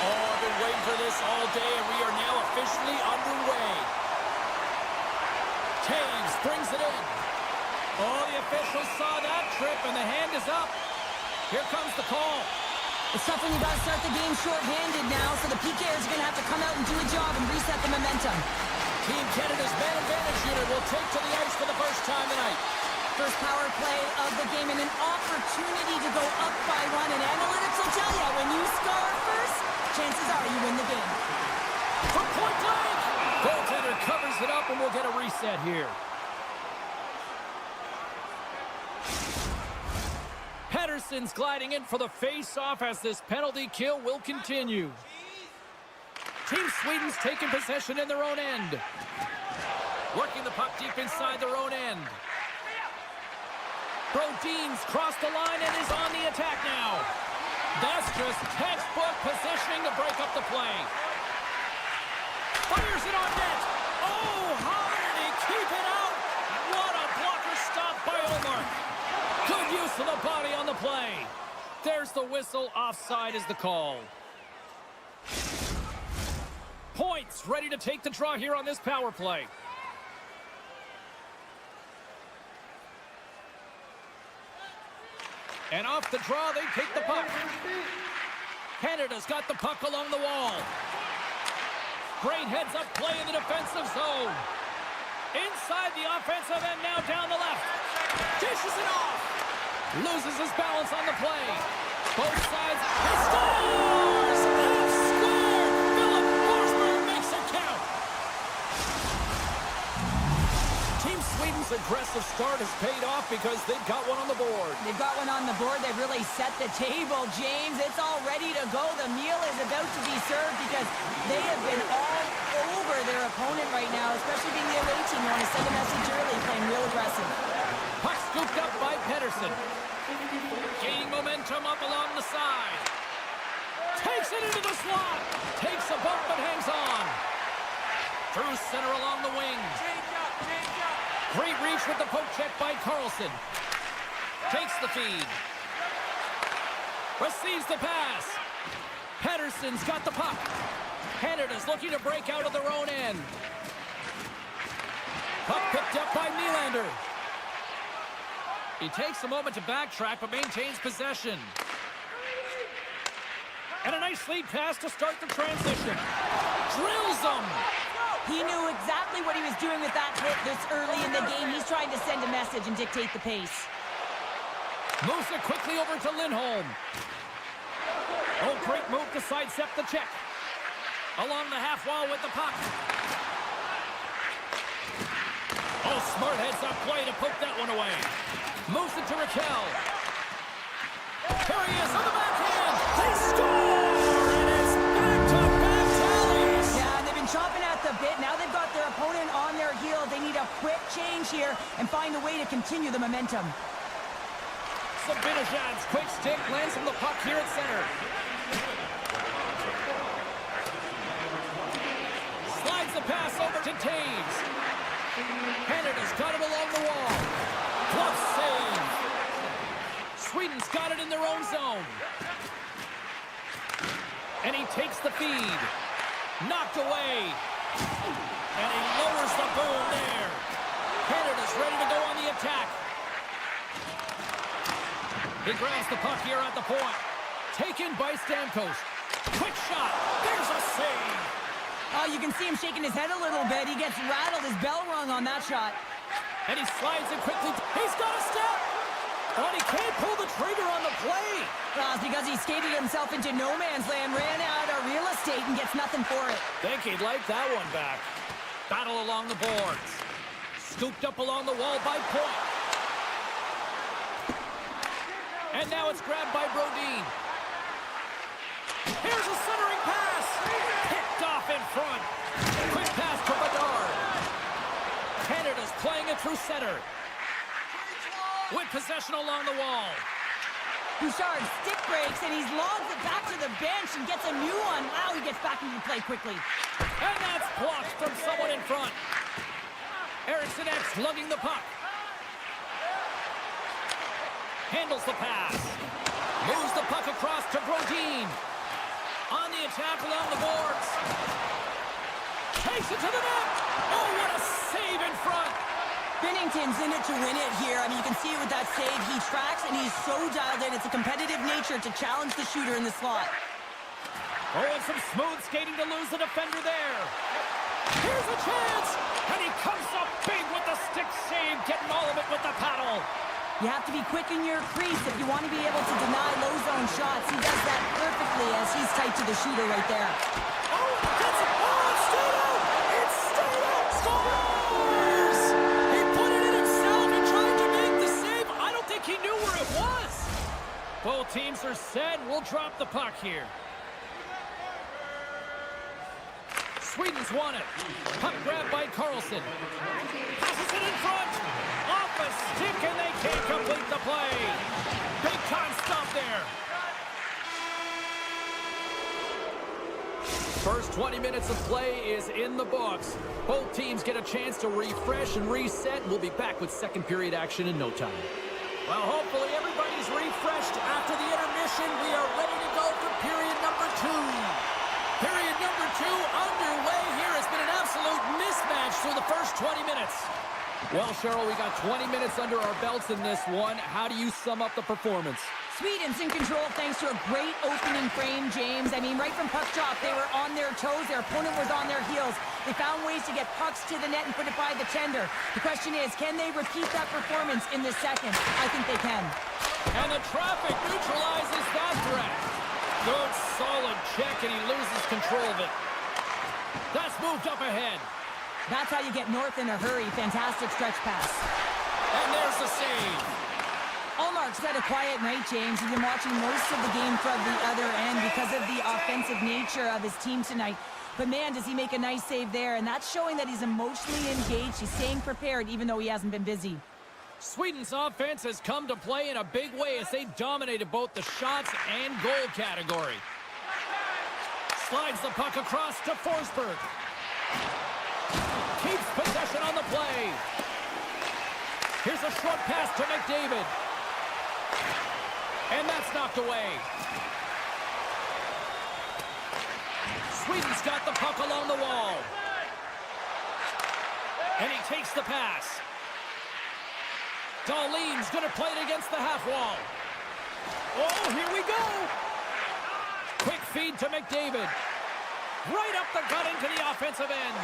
Oh, I've been waiting for this all day, and we are now officially underway. Taves brings it in. Oh, the officials saw that trip, and the hand is up. Here comes the call. It's tough when you got to start the game short-handed now, so the PKers are going to have to come out and do a job and reset the momentum. Team Canada's man advantage unit will take to the ice for the first time tonight. First power play of the game and an opportunity to go up by one. And analytics will tell you, when you score first, chances are you win the game. From point blank! Goaltender covers it up, and we'll get a reset here. Pettersson's gliding in for the face-off as this penalty kill will continue. Team Sweden's taking possession in their own end. Working the puck deep inside their own end. Brodin's crossed the line and is on the attack now. That's just textbook positioning to break up the play. Fires it on net. Oh, how did he keep it out? What a blocker stop by Omar. Good use of the body on the play. There's the whistle. Offside is the call. Points ready to take the draw here on this power play. And off the draw, they take the puck. Canada's got the puck along the wall. Great heads-up play in the defensive zone. Inside the offensive end, now down the left. Dishes it off. Loses his balance on the play. Both sides. He scores! They've scored! Philip Forsberg makes it count. Team Sweden's aggressive start has paid off because they've got one on the board. They've got one on the board. They've really set the table, James. It's all ready to go. The meal is about to be served because they have been all over their opponent right now, especially being the away team. You want to send a message early, playing real aggressive. Puck scooped up by Pettersson. Gaining momentum up along the side. Takes it into the slot. Takes a bump but hangs on. Through center along the wing. Great reach with the poke check by Carlson. Takes the feed. Receives the pass. Pettersson's got the puck. Canada's looking to break out of their own end. Puck picked up by Nylander. He takes a moment to backtrack, but maintains possession. And a nice lead pass to start the transition. Drills them! He knew exactly what he was doing with that hit this early in the game. He's trying to send a message and dictate the pace. Moves it quickly over to Lindholm. Oh, great move to sidestep the check. Along the half wall with the puck. Oh, smart heads-up play to poke that one away. Moves it to Raquel. Here he is on the backhand. They score! And it's back-to-back tallies. Yeah, they've been chomping at the bit. Now they've got their opponent on their heels. They need a quick change here and find a way to continue the momentum. Sabinajad's quick stick lands from the puck here at center. Slides the pass over to Taves. Canada's got it along the wall. Glove save. Sweden's got it in their own zone. And he takes the feed. Knocked away. And he lowers the boom there. Canada's ready to go on the attack. He grabs the puck here at the point. Taken by Stamkos. Quick shot. There's a save. Oh, you can see him shaking his head a little bit. He gets rattled, his bell rung on that shot. And he slides it quickly. He's got a step. Oh, and he can't pull the trigger on the play. Well, it's because he skated himself into no man's land, ran out of real estate, and gets nothing for it. Think he'd like that one back. Battle along the boards. Scooped up along the wall by Point. And now it's grabbed by Brodin. Here's a centering pass. Picked off in front. Quick pass to Bedard. Canada's playing it through center. With possession along the wall. Bouchard stick breaks, and he's logged it back to the bench and gets a new one. Wow, he gets back into play quickly. And that's blocked from someone in front. Eriksson X lugging the puck. Handles the pass. Moves the puck across to Brodin. On the attack along the boards. Takes it to the net. Oh, what a save in front. Binnington's in it to win it here. I mean, you can see it with that save. He tracks, and he's so dialed in. It's a competitive nature to challenge the shooter in the slot. Oh, and some smooth skating to lose the defender there. Here's a chance. And he comes up big with the stick save, getting all of it with the paddle. You have to be quick in your crease if you want to be able to deny low zone shots. He does that perfectly as he's tight to the shooter right there. Oh, that's it. Oh, it's stayed out. It's stayed out. Scores! He put it in himself and tried to make the save. I don't think he knew where it was. Both teams are set. We'll drop the puck here. Sweden's won it. Puck grab by Carlson. Passes it in front. Off a stick, and they can't complete the play. Big time stop there. First 20 minutes of play is in the books. Both teams get a chance to refresh and reset. We'll be back with second period action in no time. Well, hopefully everybody's refreshed after the intermission. We are ready to go for period number 2. Period number 2 underway here. Has been an absolute mismatch through the first 20 minutes. Well, Cheryl, we got 20 minutes under our belts in this one. How do you sum up the performance? Sweden's in control thanks to a great opening frame, James. I mean, right from puck drop, they were on their toes. Their opponent was on their heels. They found ways to get pucks to the net and put it by the tender. The question is, can they repeat that performance in the second? I think they can. And the traffic neutralizes that threat. Good, solid check, and he loses control of it. That's moved up ahead. That's how you get north in a hurry. Fantastic stretch pass. And there's the save. Allmark's had a quiet night, James. He's been watching most of the game from the other end because of the offensive nature of his team tonight. But man, does he make a nice save there. And that's showing that he's emotionally engaged. He's staying prepared even though he hasn't been busy. Sweden's offense has come to play in a big way as they dominated both the shots and goal category. Slides the puck across to Forsberg. Keeps possession on the play. Here's a short pass to McDavid. And that's knocked away. Sweden's got the puck along the wall. And he takes the pass. Dahlin's going to play it against the half wall. Oh, here we go. Quick feed to McDavid. Right up the gut into the offensive end.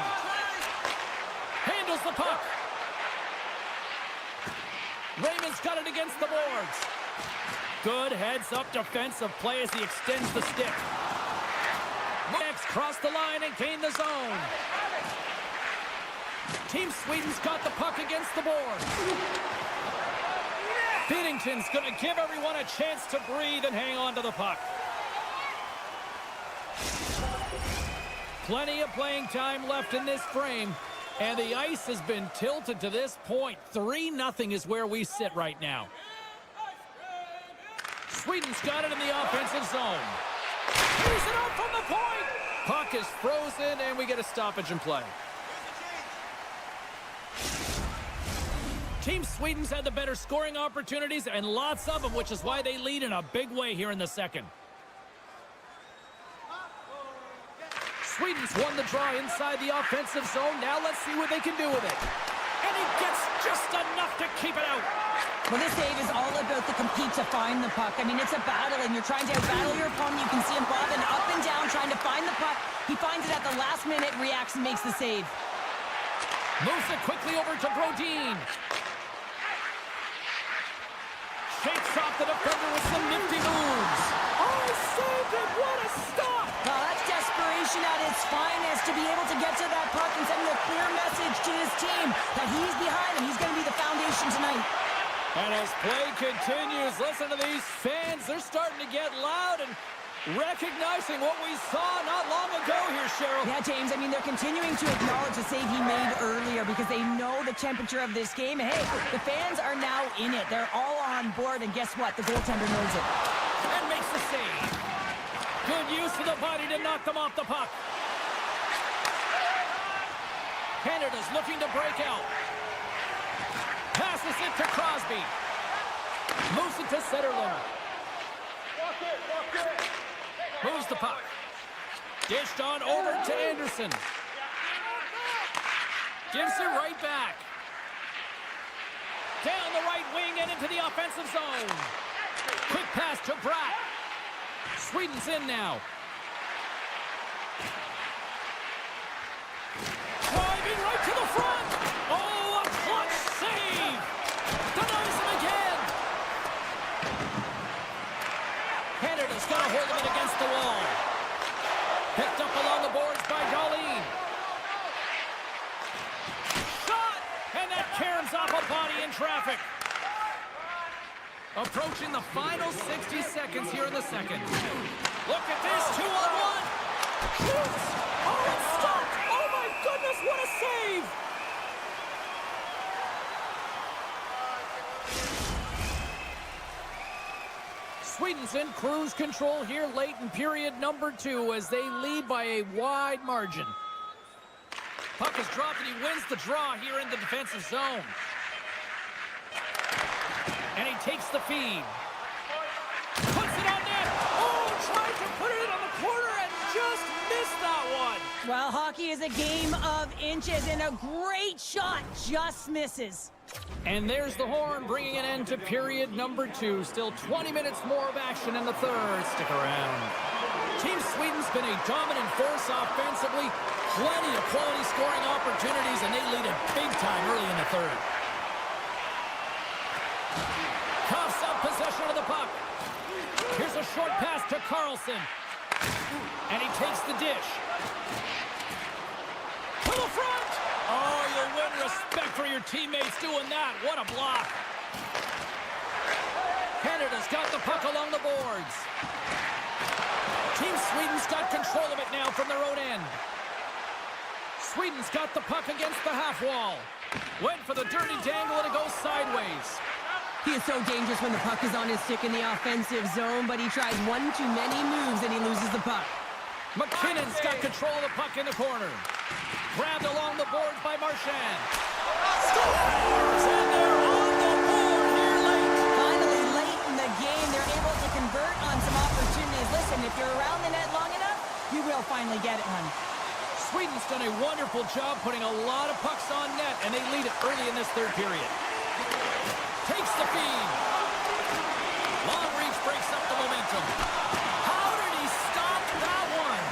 Handles the puck. Raymond's got it against the boards. Good heads-up defensive play as he extends the stick. Next, cross the line and gain the zone. Team Sweden's got the puck against the boards. Binnington's going to give everyone a chance to breathe and hang on to the puck. Plenty of playing time left in this frame, and the ice has been tilted to this point. 3-0 is where we sit right now. Sweden's got it in the offensive zone. He's it up from the point. Puck is frozen, and we get a stoppage in play. Team Sweden's had the better scoring opportunities, and lots of them, which is why they lead in a big way here in the second. Sweden's won the draw inside the offensive zone. Now let's see what they can do with it. And he gets just enough to keep it out. Well, this save is all about the compete to find the puck. I mean, it's a battle, and you're trying to battle your opponent. You can see him bobbing up and down, trying to find the puck. He finds it at the last minute, reacts, and makes the save. Moves it quickly over to Brodin. Shakes off the defender with some nifty moves. Oh, he saved it! What a stop! Well, that's desperation at its finest to be able to get to that puck and send a clear message to his team that he's behind him. He's going to be the foundation tonight. And as play continues, listen to these fans. They're starting to get loud and recognizing what we saw not long ago here, Cheryl. Yeah, James, I mean, they're continuing to acknowledge the save he made earlier because they know the temperature of this game. Hey, the fans are now in it. They're all on board, and guess what? The goaltender knows it. And makes the save. Good use of the body to knock them off the puck. Canada's looking to break out. Passes it to Crosby. Moves it to Setterlund. Moves the puck. Dished on over to Anderson. Gives it right back. Down the right wing and into the offensive zone. Quick pass to Bratt. Sweden's in now. Driving right to the front. Oh, a clutch save. Denies him again. Canada's got a hold of it against the wall. Picked up along the boards by Darlene. Shot! And that caroms off a body in traffic. Approaching the final 60 seconds here in the second. Look at this, 2-on-1. Shoots! Oh, it's stopped! Oh my goodness, what a save! Sweden's in cruise control here late in period number 2 as they lead by a wide margin. Puck is dropped and he wins the draw here in the defensive zone. And he takes the feed. Puts it on net. Oh, tried to put it in on the corner and just missed that one. Well, hockey is a game of inches, and a great shot just misses. And there's the horn bringing an end to period number 2. Still 20 minutes more of action in the third. Stick around. Team Sweden's been a dominant force offensively. Plenty of quality scoring opportunities, and they lead it big time early in the third. Coughs up possession of the puck. Here's a short pass to Carlson. And he takes the dish. To the front! Oh, you'll win respect for your teammates doing that. What a block. Canada's got the puck along the boards. Team Sweden's got control of it now from their own end. Sweden's got the puck against the half wall. Went for the dirty dangle and it goes sideways. He is so dangerous when the puck is on his stick in the offensive zone, but he tries one too many moves and he loses the puck. McKinnon's got control of the puck in the corner. Grabbed along the boards by Marchand. Scores! And they're on the board here late. Finally, late in the game, they're able to convert on some opportunities. Listen, if you're around the net long enough, you will finally get it, hon. Sweden's done a wonderful job putting a lot of pucks on net, and they lead it early in this third period. Takes the feed. Long reach breaks up the momentum. How did he stop that one?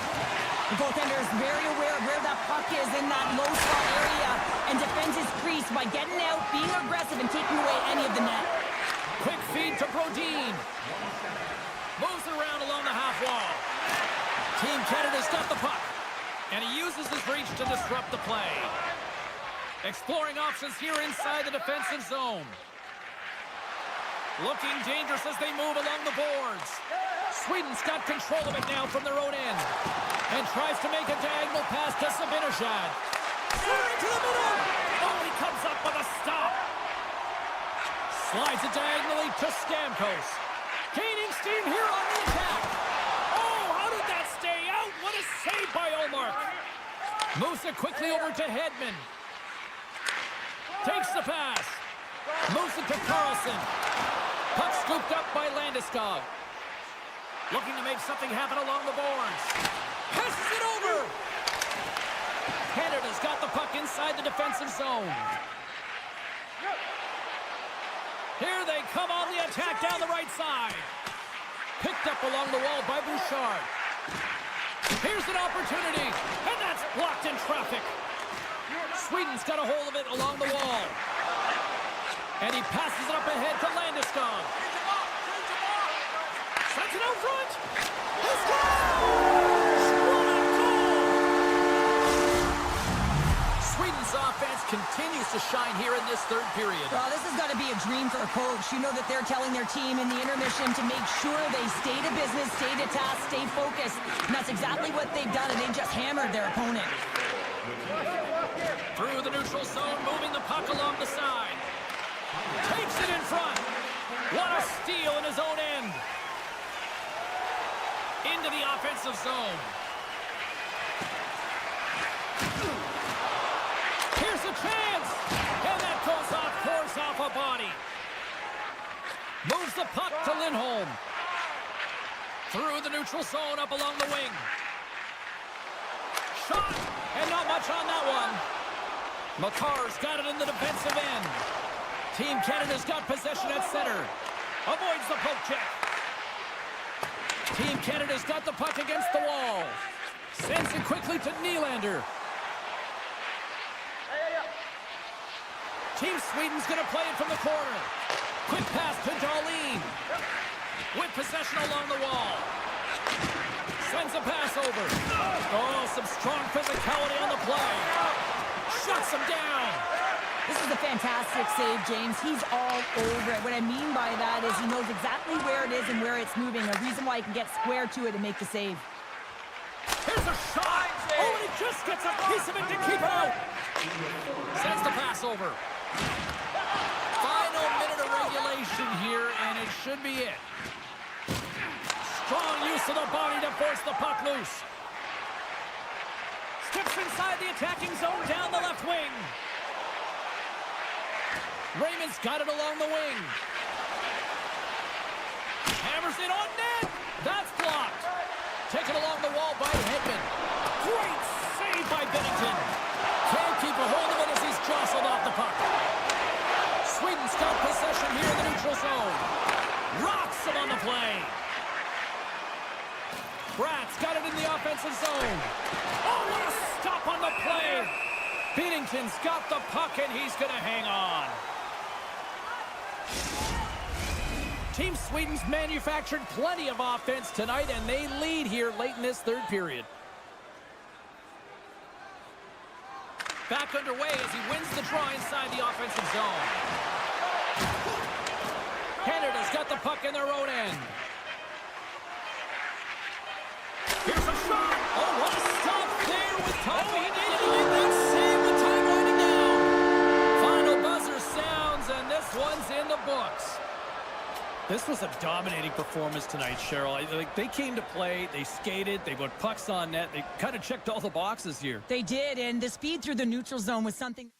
The goaltender is very aware of where that puck is in that low slot area and defends his crease by getting out, being aggressive, and taking away any of the net. Quick feed to Brodin. Moves it around along the half wall. Team Canada's got the puck. And he uses his reach to disrupt the play. Exploring options here inside the defensive zone. Looking dangerous as they move along the boards. Sweden's got control of it now from their own end. And tries to make a diagonal pass to Sabinishad. Sliding to the middle. Oh, he comes up with a stop. Slides it diagonally to Stamkos. Gaining steam here on the attack. Oh, how did that stay out? What a save by Olmark. Moves it quickly over to Hedman. Takes the pass. Moves it to Carlson. Puck scooped up by Landeskog. Looking to make something happen along the boards. Passes it over. Canada's got the puck inside the defensive zone. Here they come on the attack down the right side. Picked up along the wall by Bouchard. Here's an opportunity, and that's blocked in traffic. Sweden's got a hold of it along the wall. And he passes it up ahead to Landeskog. Sets it out front. He scores! What a goal! Sweden's offense continues to shine here in this third period. Well, this has got to be a dream for a coach. You know that they're telling their team in the intermission to make sure they stay to business, stay to task, stay focused. And that's exactly what they've done, and they just hammered their opponent. Through the neutral zone, moving the puck along the side. Takes it in front. What a steal in his own end. Into the offensive zone. Here's a chance. And that goes off, course off a body. Moves the puck to Lindholm. Through the neutral zone, up along the wing. Shot, and not much on that one. Makar's got it in the defensive end. Team Canada's got possession at center. Avoids the poke check. Team Canada's got the puck against the wall. Sends it quickly to Nylander. Team Sweden's going to play it from the corner. Quick pass to Darlene. With possession along the wall. Sends a pass over. Oh, some strong physicality on the play. Shuts him down. This is a fantastic save, James. He's all over it. What I mean by that is he knows exactly where it is and where it's moving. A reason why he can get square to it and make the save. Here's a shot. Oh, and he just gets a piece of it to keep out. Sends the pass over. Final minute of regulation here, and it should be it. Strong use of the body to force the puck loose. Skips inside the attacking zone down the left wing. Raymond's got it along the wing. Hammers it on net. That's blocked. Taken along the wall by Hedman. Great save by Bennington. Can't keep a hold of it as he's jostled off the puck. Sweden's got possession here in the neutral zone. Rocks him on the play. Bratt's got it in the offensive zone. Oh, what a stop on the play. Bennington's got the puck, and he's going to hang on. Team Sweden's manufactured plenty of offense tonight, and they lead here late in this third period. Back underway as he wins the draw inside the offensive zone. Canada's got the puck in their own end. Here's a shot. Oh, what a stop there with time. Oh, he did it. That save with time winding down. Final buzzer sounds, and this one's in the books. This was a dominating performance tonight, Cheryl. They came to play, they skated, they put pucks on net, they kind of checked all the boxes here. They did, and the speed through the neutral zone was something.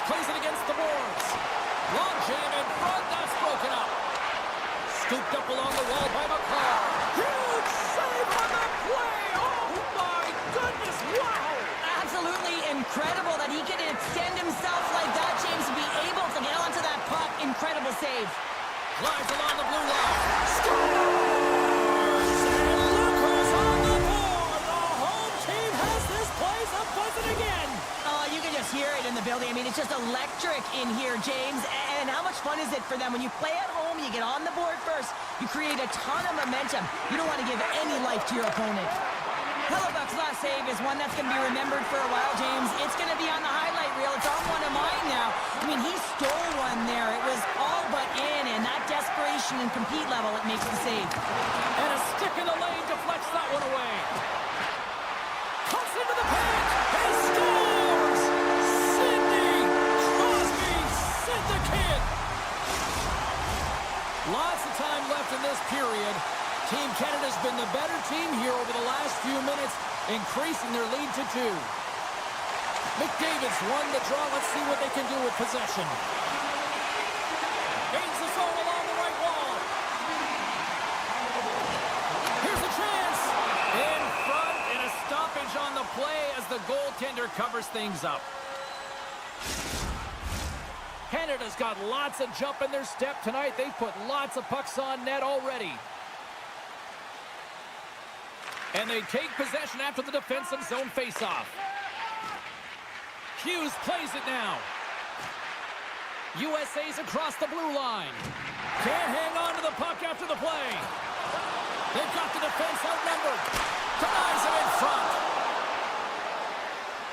Plays it against the boards. Long jam in front. That's broken up. Scooped up along the wall by McCall. Huge save on the play. Oh, my goodness. Wow. Absolutely incredible that he can extend himself like that, James, to be able to get onto that puck. Incredible save. Glides along the blue line. Scores! And look who's on the board. The home team has this place a-buzzing again. You can just hear it in the building. I mean, it's just electric in here, James. And how much fun is it for them? When you play at home, you get on the board first. You create a ton of momentum. You don't want to give any life to your opponent. Hellebuck's last save is one that's going to be remembered for a while, James. It's going to be on the highlight reel. It's on one of mine now. I mean, he stole one there. It was all but in, and that desperation and compete level, it makes the save. And a stick in the lane deflects that one away. Cuts into the paint. He scores! The kid. Lots of time left in this period. Team Canada's been the better team here over the last few minutes, increasing their lead to 2. McDavid's won the draw. Let's see what they can do with possession. Gains the zone along the right wall. Here's a chance. In front, and a stoppage on the play as the goaltender covers things up. Canada's got lots of jump in their step tonight. They've put lots of pucks on net already. And they take possession after the defensive zone faceoff. Hughes plays it now. USA's across the blue line. Can't hang on to the puck after the play. They've got the defense outnumbered. Denies it in front.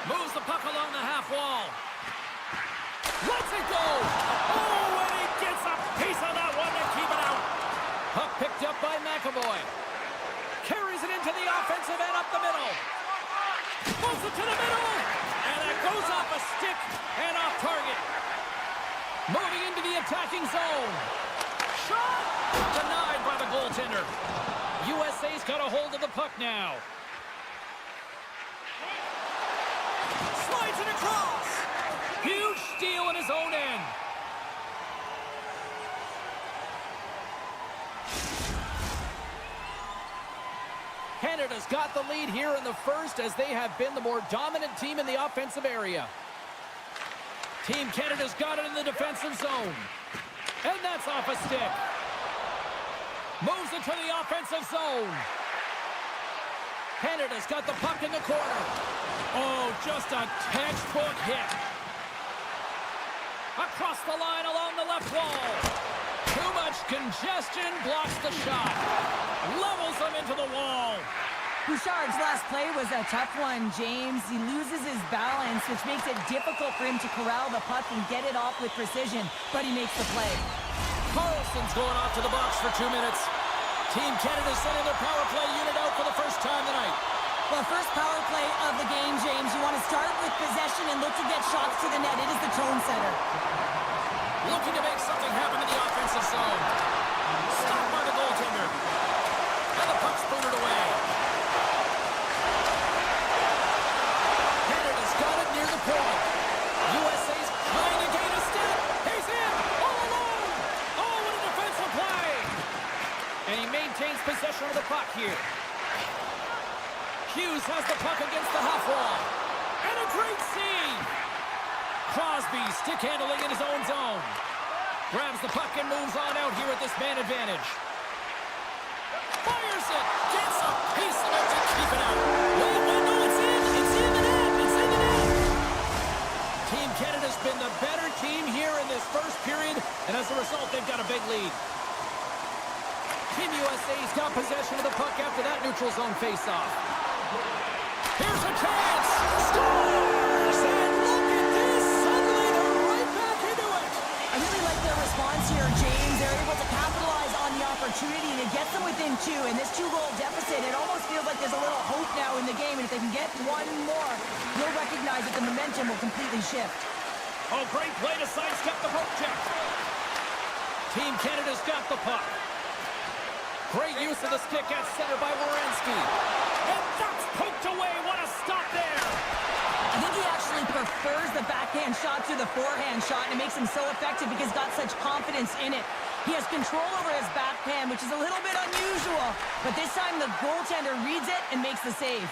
Moves the puck along the half wall. Lets it go! Oh, and he gets a piece of that one to keep it out. Puck picked up by McAvoy. Carries it into the offensive end up the middle. Moves it to the middle. And it goes off a stick and off target. Moving into the attacking zone. Shot! Denied by the goaltender. USA's got a hold of the puck now. Slides it across. Huge steal in his own end. Canada's got the lead here in the first as they have been the more dominant team in the offensive area. Team Canada's got it in the defensive zone. And that's off a stick. Moves it to the offensive zone. Canada's got the puck in the corner. Oh, just a textbook hit. Across the line along the left wall. Too much congestion blocks the shot. Levels them into the wall. Bouchard's last play was a tough one, James. He loses his balance, which makes it difficult for him to corral the puck and get it off with precision, but he makes the play. Carlson's going off to the box for 2 minutes. Team Canada sending their power play unit out for the first time tonight. Well, first power play of the game, James. You want to start with possession and look to get shots to the net. It is the tone setter. Looking to make something happen in the offensive zone. Stopped by the goaltender. And the puck's booted away. Canada's got it near the point. USA's trying to gain a step. He's in! All alone! Oh, what a defensive play! And he maintains possession of the puck here. Hughes has the puck against the half wall. And a great save! Crosby stick handling in his own zone. Grabs the puck and moves on out here at this man advantage. Fires it! Gets a piece of it to keep it out. Wait, no, it's in! It's in the net! It's in the net! Team Canada's been the better team here in this first period, and as a result, they've got a big lead. Team USA's got possession of the puck after that neutral zone faceoff. Here's a chance. Scores! And look at this. Suddenly they're right back into it. I really like their response here, James. They're able to capitalize on the opportunity, and it gets them within two. And this two-goal deficit, it almost feels like there's a little hope now in the game. And if they can get one more, you'll recognize that the momentum will completely shift. Oh, great play to sidestep the poke check. Team Canada's got the puck. Great use of the stick at center by Werenski. And that's poked away. What a stop there. I think he actually prefers the backhand shot to the forehand shot, and it makes him so effective because he's got such confidence in it. He has control over his backhand, which is a little bit unusual, but this time the goaltender reads it and makes the save.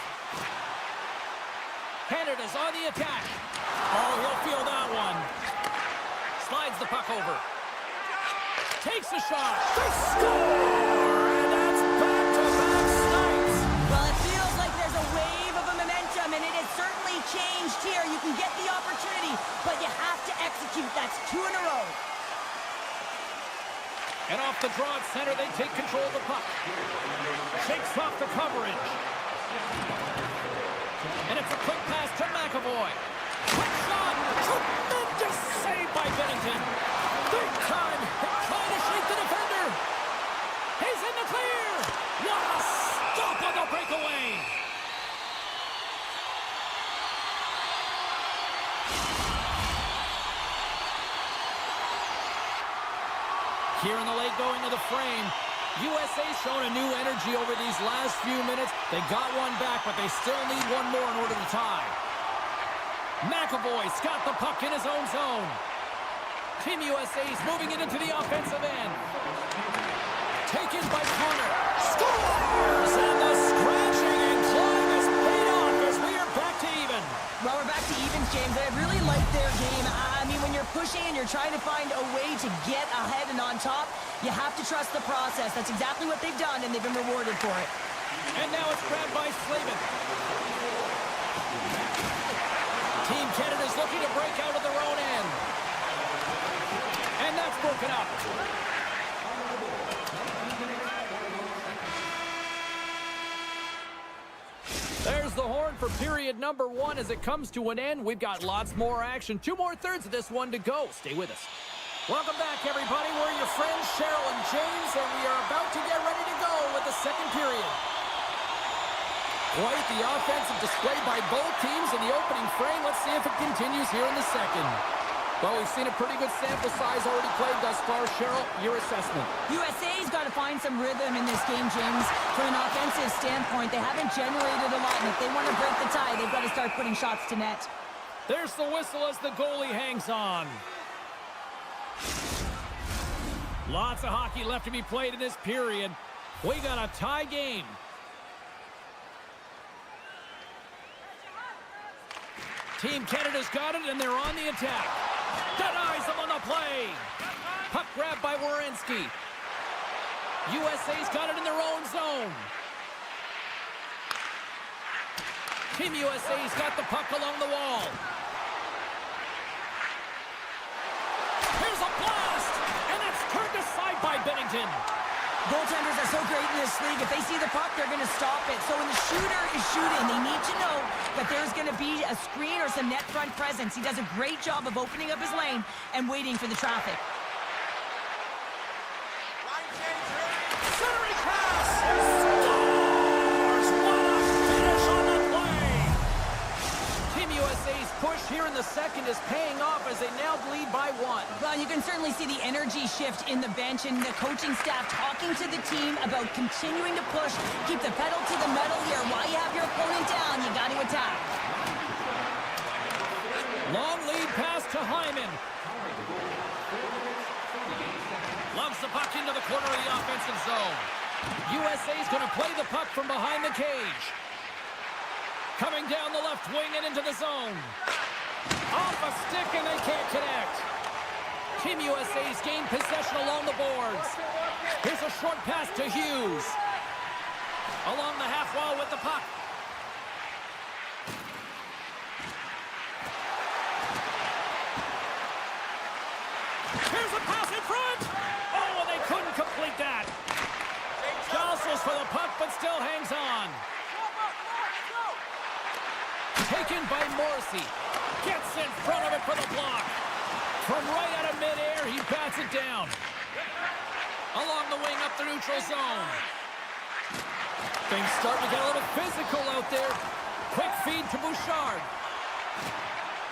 Canada's on the attack. Oh, he'll feel that one. Slides the puck over. Takes a shot. They score! And that's back-to-back snipes. Well, it feels like there's a wave of a momentum, and it has certainly changed here. You can get the opportunity, but you have to execute. That's 2 in a row. And off the draw at center, they take control of the puck. Shakes off the coverage. And it's a quick pass to McAvoy. Quick shot. Tremendous save by Bennington. Big time. Trying to shake the defender. He's in the clear. What a stop on the breakaway. Here in the late going to the frame. USA's shown a new energy over these last few minutes. They got one back, but they still need one more in order to tie. McAvoy's got the puck in his own zone. Team USA's moving it into the offensive end. Taken by Connor. Scores! And the scratching and clawing is paid off as we are back to even. Well, we're back to evens, James. I really like their game. I mean, when you're pushing and you're trying to find a way to get ahead and on top, you have to trust the process. That's exactly what they've done, and they've been rewarded for it. And now it's grabbed by Slavin. Team Canada's looking to break out of their own end. And that's broken up. There's the horn for period number 1 as it comes to an end. We've got lots more action. 2 more thirds of this one to go. Stay with us. Welcome back, everybody. We're your friends, Cheryl and James, and we are about to get ready to go with the second period. Quite the offensive display by both teams in the opening frame. Let's see if it continues here in the second. Well, we've seen a pretty good sample size already played thus far. Cheryl, your assessment. USA's got to find some rhythm in this game, James. From an offensive standpoint, they haven't generated a lot, and if they want to break the tie, they've got to start putting shots to net. There's the whistle as the goalie hangs on. Lots of hockey left to be played in this period. We got a tie game. Team Canada's got it, and they're on the attack. Denies them on the play. Puck grabbed by Werenski. USA's got it in their own zone. Team USA's got the puck along the wall. Here's a blast, and that's turned aside by Bennington. Goaltenders are so great in this league. If they see the puck, they're going to stop it. So when the shooter is shooting, they need to know that there's going to be a screen or some net front presence. He does a great job of opening up his lane and waiting for the traffic. Centering pass! Scores! What a finish on the play! Team USA's push here in the second is paying off as they now lead by 1. Well, you can certainly see the energy shift in the bench and the coaching staff talking to the team about continuing to push, keep the pedal to the metal here. While you have your opponent down, you got to attack. Long lead pass to Hyman. Loves the puck into the corner of the offensive zone. USA's going to play the puck from behind the cage. Coming down the left wing and into the zone. Off a stick and they can't connect. Team USA's gained possession along the boards. Here's a short pass to Hughes. Along the half wall with the puck. Here's a pass in front. Oh, and they couldn't complete that. for the puck, but still hangs on. Taken by Morrissey. Gets in front of it for the block. From right out of midair, he bats it down. Along the wing up the neutral zone. Things starting to get a little physical out there. Quick feed to Bouchard.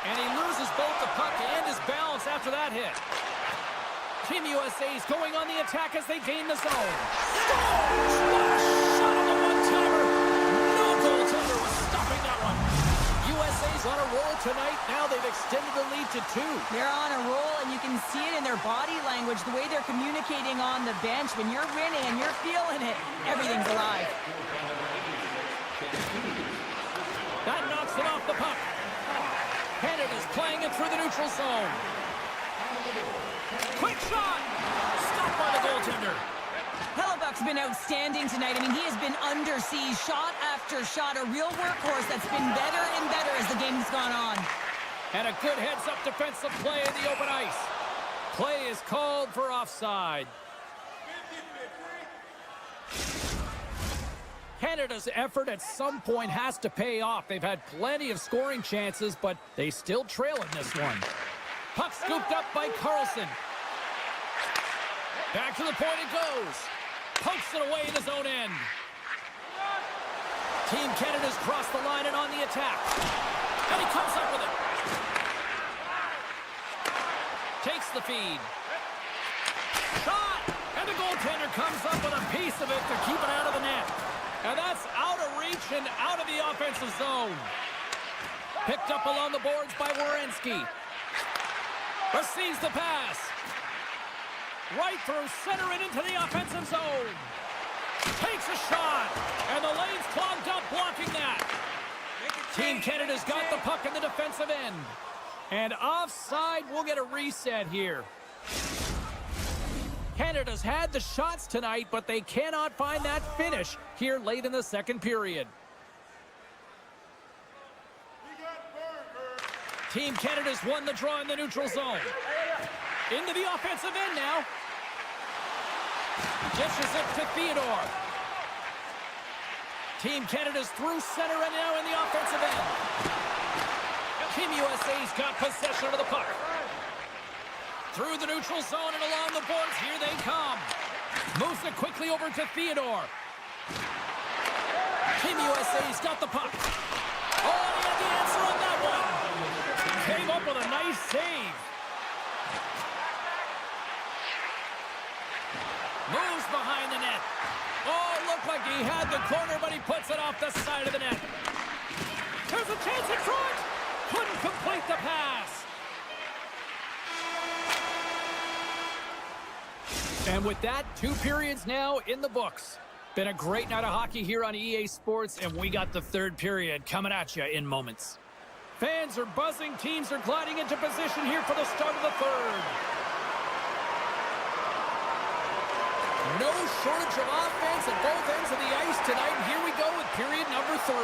And he loses both the puck and his balance after that hit. Team USA is going on the attack as they gain the zone. Shot on the one-timer. No goaltender was stopping that one. USA's on a roll tonight. Now they've extended the lead to 2. They're on a roll, and you can see it in their body language, the way they're communicating on the bench. When you're winning and you're feeling it, everything's alive. That knocks it off the puck. Canada's playing it through the neutral zone. Quick shot! Stopped by the goaltender. Hellebuck's been outstanding tonight. I mean, he has been under siege, shot after shot. A real workhorse that's been better and better as the game's gone on. And a good heads-up defensive play in the open ice. Play is called for offside. Canada's effort at some point has to pay off. They've had plenty of scoring chances, but they still trail in this one. Puck scooped up by Carlson. Back to the point it goes. Pokes it away in his own end. Team Canada's crossed the line and on the attack. And he comes up with it. Takes the feed. Shot! And the goaltender comes up with a piece of it to keep it out of the net. And that's out of reach and out of the offensive zone. Picked up along the boards by Werenski. Receives the pass. Right through center and into the offensive zone. Takes a shot. And the lane's clogged up blocking that. Team Canada's got the puck in the defensive end. And offside, we'll get a reset here. Canada's had the shots tonight, but they cannot find that finish here late in the second period. Team Canada's won the draw in the neutral zone. Into the offensive end now. Dishes it to Theodore. Team Canada's through center and now in the offensive end. Team USA's got possession of the puck. Through the neutral zone and along the boards, here they come. Moves it quickly over to Theodore. Team USA's got the puck. Oh, and he had the answer on that one. Came up with a nice save. Moves behind the net. Oh, looked like he had the corner, but he puts it off the side of the net. There's a chance in front. Couldn't complete the pass. And with that, 2 periods now in the books. Been a great night of hockey here on EA Sports, and we got the 3rd period coming at you in moments. Fans are buzzing. Teams are gliding into position here for the start of the 3rd. No shortage of offense at both ends of the ice tonight. And here we go with period number 3.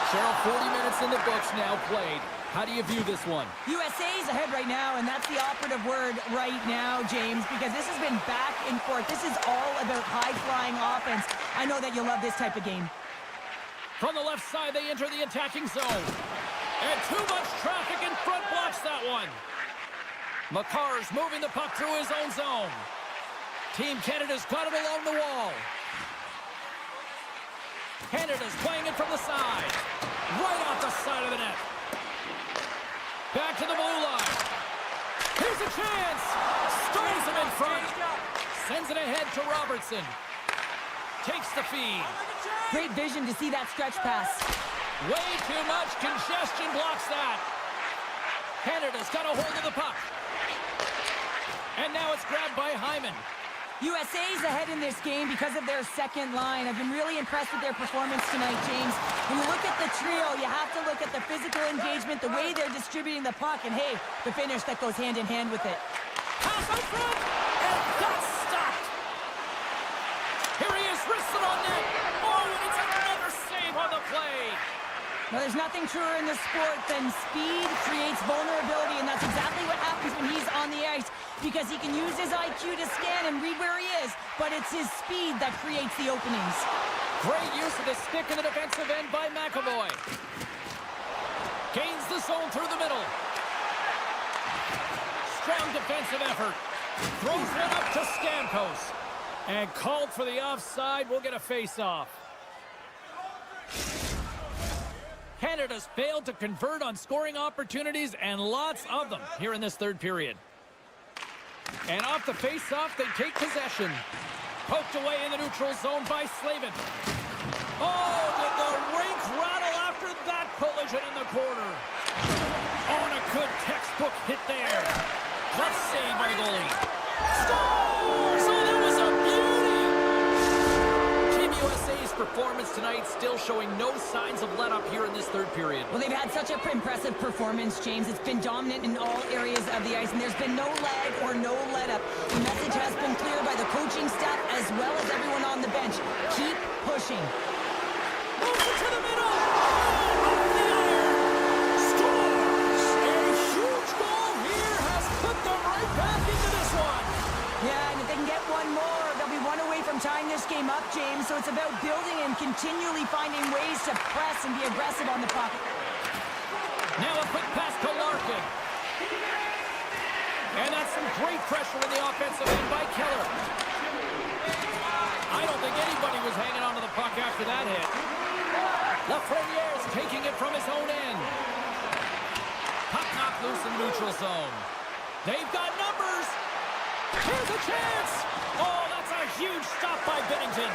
Cheryl, 40 minutes in the books now played. How do you view this one? USA's ahead right now, and that's the operative word right now, James, because this has been back and forth. This is all about high-flying offense. I know that you love this type of game. From the left side, they enter the attacking zone. And too much traffic in front blocks that one. McCarr's moving the puck through his own zone. Team Canada's got it along the wall. Canada's playing it from the side. Right off the side of the net. Back to the blue line. Here's a chance. Stones him in front. Sends it ahead to Robertson. Takes the feed. Great vision to see that stretch pass. Way too much congestion blocks that. Canada's got a hold of the puck. And now it's grabbed by Hyman. USA's ahead in this game because of their second line. I've been really impressed with their performance tonight, James. When you look at the trio, you have to look at the physical engagement, the way they're distributing the puck, and hey, the finish that goes hand in hand with it. Pass out front, and that's stopped. Here he is, wristed on net. Oh, and it's another save on the play. Now, there's nothing truer in this sport than speed creates vulnerability, and that's exactly what happens when he's on the ice. because he can use his IQ to scan and read where he is, but it's his speed that creates the openings. Great use of the stick in the defensive end by McAvoy. Gains the zone through the middle. Strong defensive effort. Throws one up to Stamkos. And called for the offside. We'll get a face-off. Canada's failed to convert on scoring opportunities, and lots of them here in this third period. And off the face-off, they take possession. Poked away in the neutral zone by Slavin. Oh, did the rink rattle after that collision in the corner. Oh, and a good textbook hit there. Tough save by the goalie. Scores! Oh, that was a beauty! Team USA's performance tonight still showing no signs of let-up here in this third period. Well, they've had such an impressive performance, James. It's been dominant in all areas of the ice, and there's been no lag or no let-up. The message has been clear by the coaching staff as well as everyone on the bench. Keep pushing. Moves it to the middle! Oh, off the iron! Scores! A huge goal here has put them right back into this one. Yeah, and if they can get one more, they'll be one away from tying this game up, James. So it's about building and continually finding ways to press and be aggressive on the puck. Now a quick pass to Larkin. And that's some great pressure in the offensive end by Keller. I don't think anybody was hanging on to the puck after that hit. Lafreniere's taking it from his own end. Puck knocked loose in neutral zone. They've got numbers. Here's a chance. Oh, that's a huge stop by Bennington.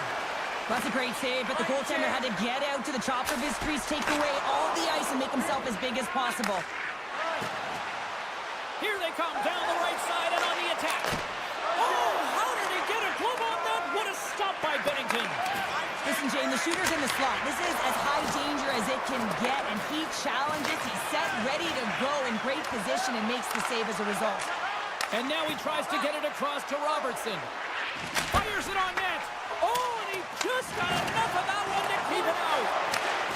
That's a great save, but the goaltender had to get out to the top of his crease, take away all the ice, and make himself as big as possible. Here they come down the right side and on the attack. Oh, how did he get a glove on that? What a stop by Bennington. Listen, Jane, the shooter's in the slot. This is as high danger as it can get, and he challenges. He's set, ready to go in great position, and makes the save as a result. And now he tries to get it across to Robertson. Fires it on net. Oh, and he just got enough of that one to keep it out.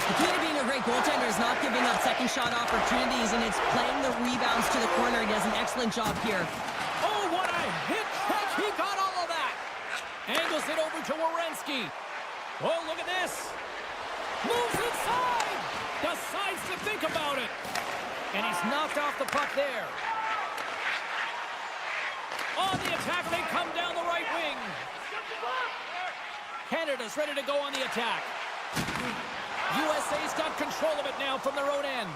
The key to being a great goaltender is not giving up second shot opportunities, and it's playing the rebounds to the corner. He does an excellent job here. Oh, what a hit check. He got all of that. Angles it over to Werenski. Oh, look at this. Moves inside. Decides to think about it. And he's knocked off the puck there. On the attack, they come down the right wing. Canada's ready to go on the attack. USA's got control of it now from their own end.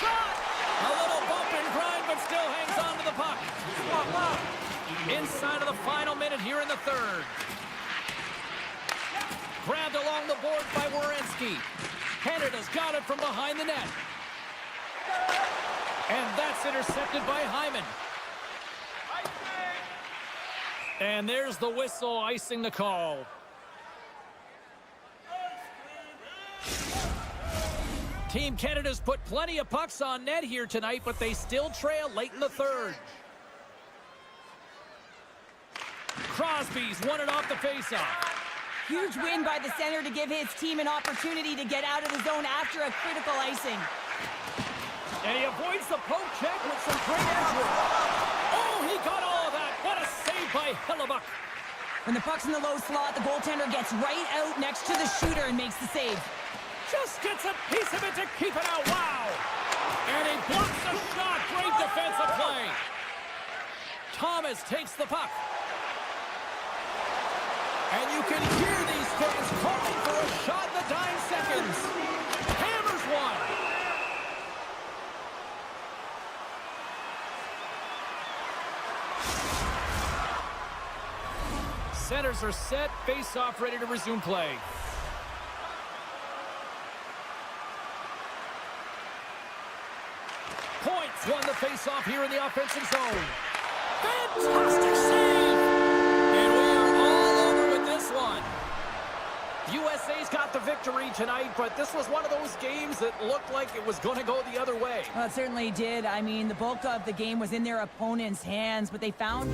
Shot! A little bump and grind, but still hangs on to the puck. Inside of the final minute here in the third. Grabbed along the board by Werenski. Canada's got it from behind the net. And that's intercepted by Hyman. And there's the whistle icing the call. Team Canada's put plenty of pucks on net here tonight, but they still trail late in the third. Crosby's won it off the faceoff. Huge win by the center to give his team an opportunity to get out of the zone after a critical icing. And he avoids the poke check with some great edge work. Oh, he got all of that. What a save by Hellebuck. When the puck's in the low slot, the goaltender gets right out next to the shooter and makes the save. Just gets a piece of it to keep it out. Wow. And he blocks the shot. Great defensive play. Thomas takes the puck. And you can hear these fans calling for a shot in the dying seconds. Hammers one. Centers are set. Face-off ready to resume play. Points won the face-off here in the offensive zone. Fantastic save! And we are all over with this one. USA's got the victory tonight, but this was one of those games that looked like it was going to go the other way. Well, it certainly did. I mean, the bulk of the game was in their opponent's hands, but they found...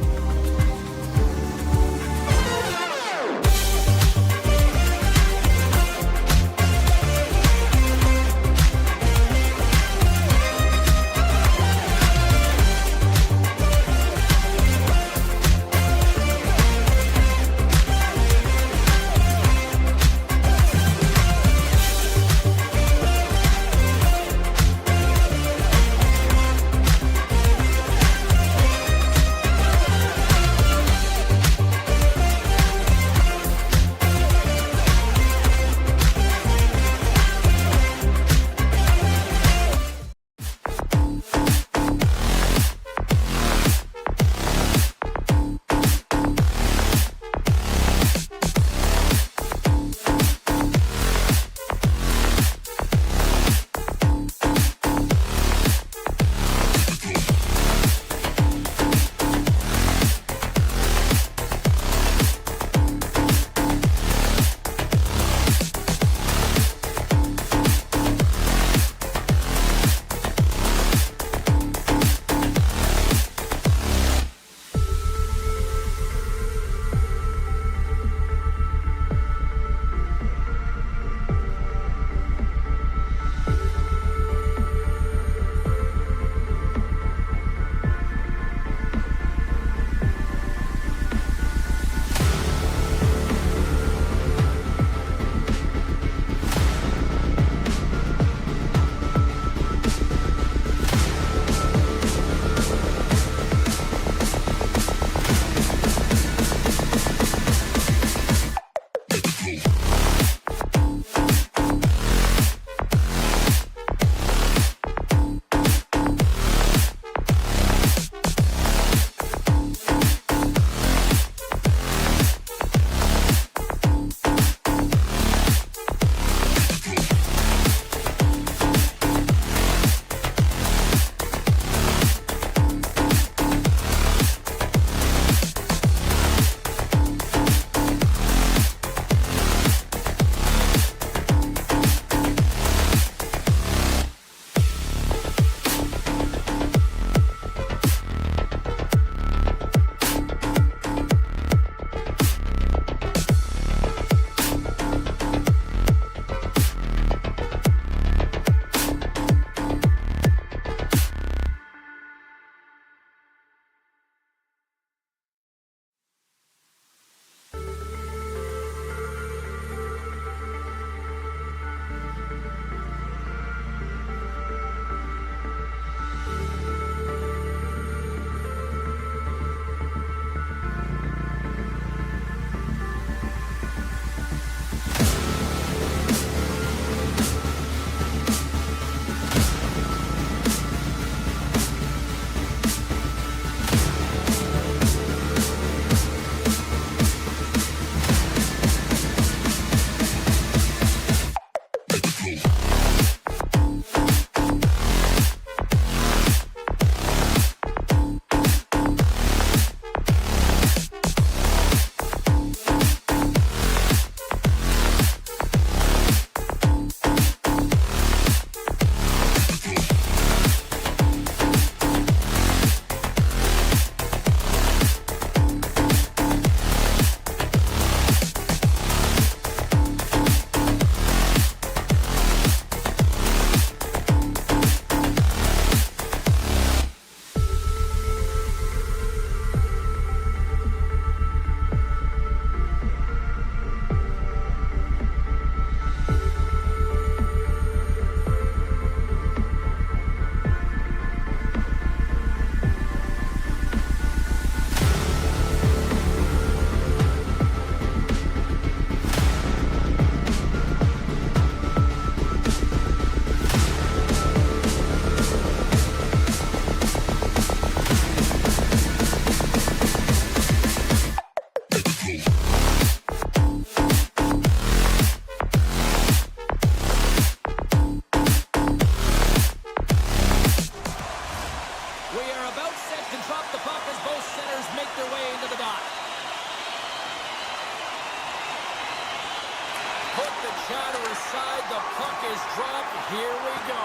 scatterer side. The puck is dropped. Here we go.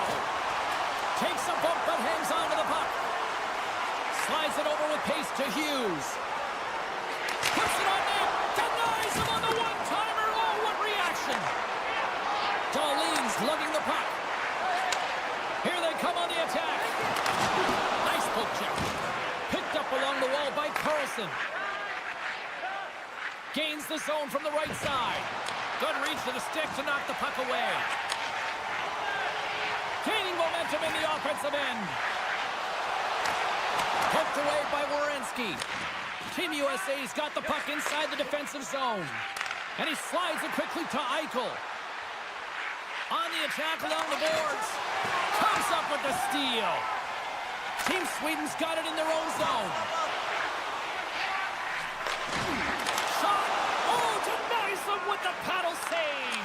Takes a bump but hangs on to the puck. Slides it over with pace to Hughes. Puts it on net. Denies him on the one-timer. Oh, what reaction. Darlene's lugging the puck. Here they come on the attack. Nice poke check. Picked up along the wall by Carlson. Gains the zone from the right side. Good reach to the stick to knock the puck away. Gaining momentum in the offensive end. Poked away by Werenski. Team USA's got the puck inside the defensive zone. And he slides it quickly to Eichel. On the attack along the boards. Comes up with the steal. Team Sweden's got it in their own zone. Shot. Oh, denies them with the paddle save.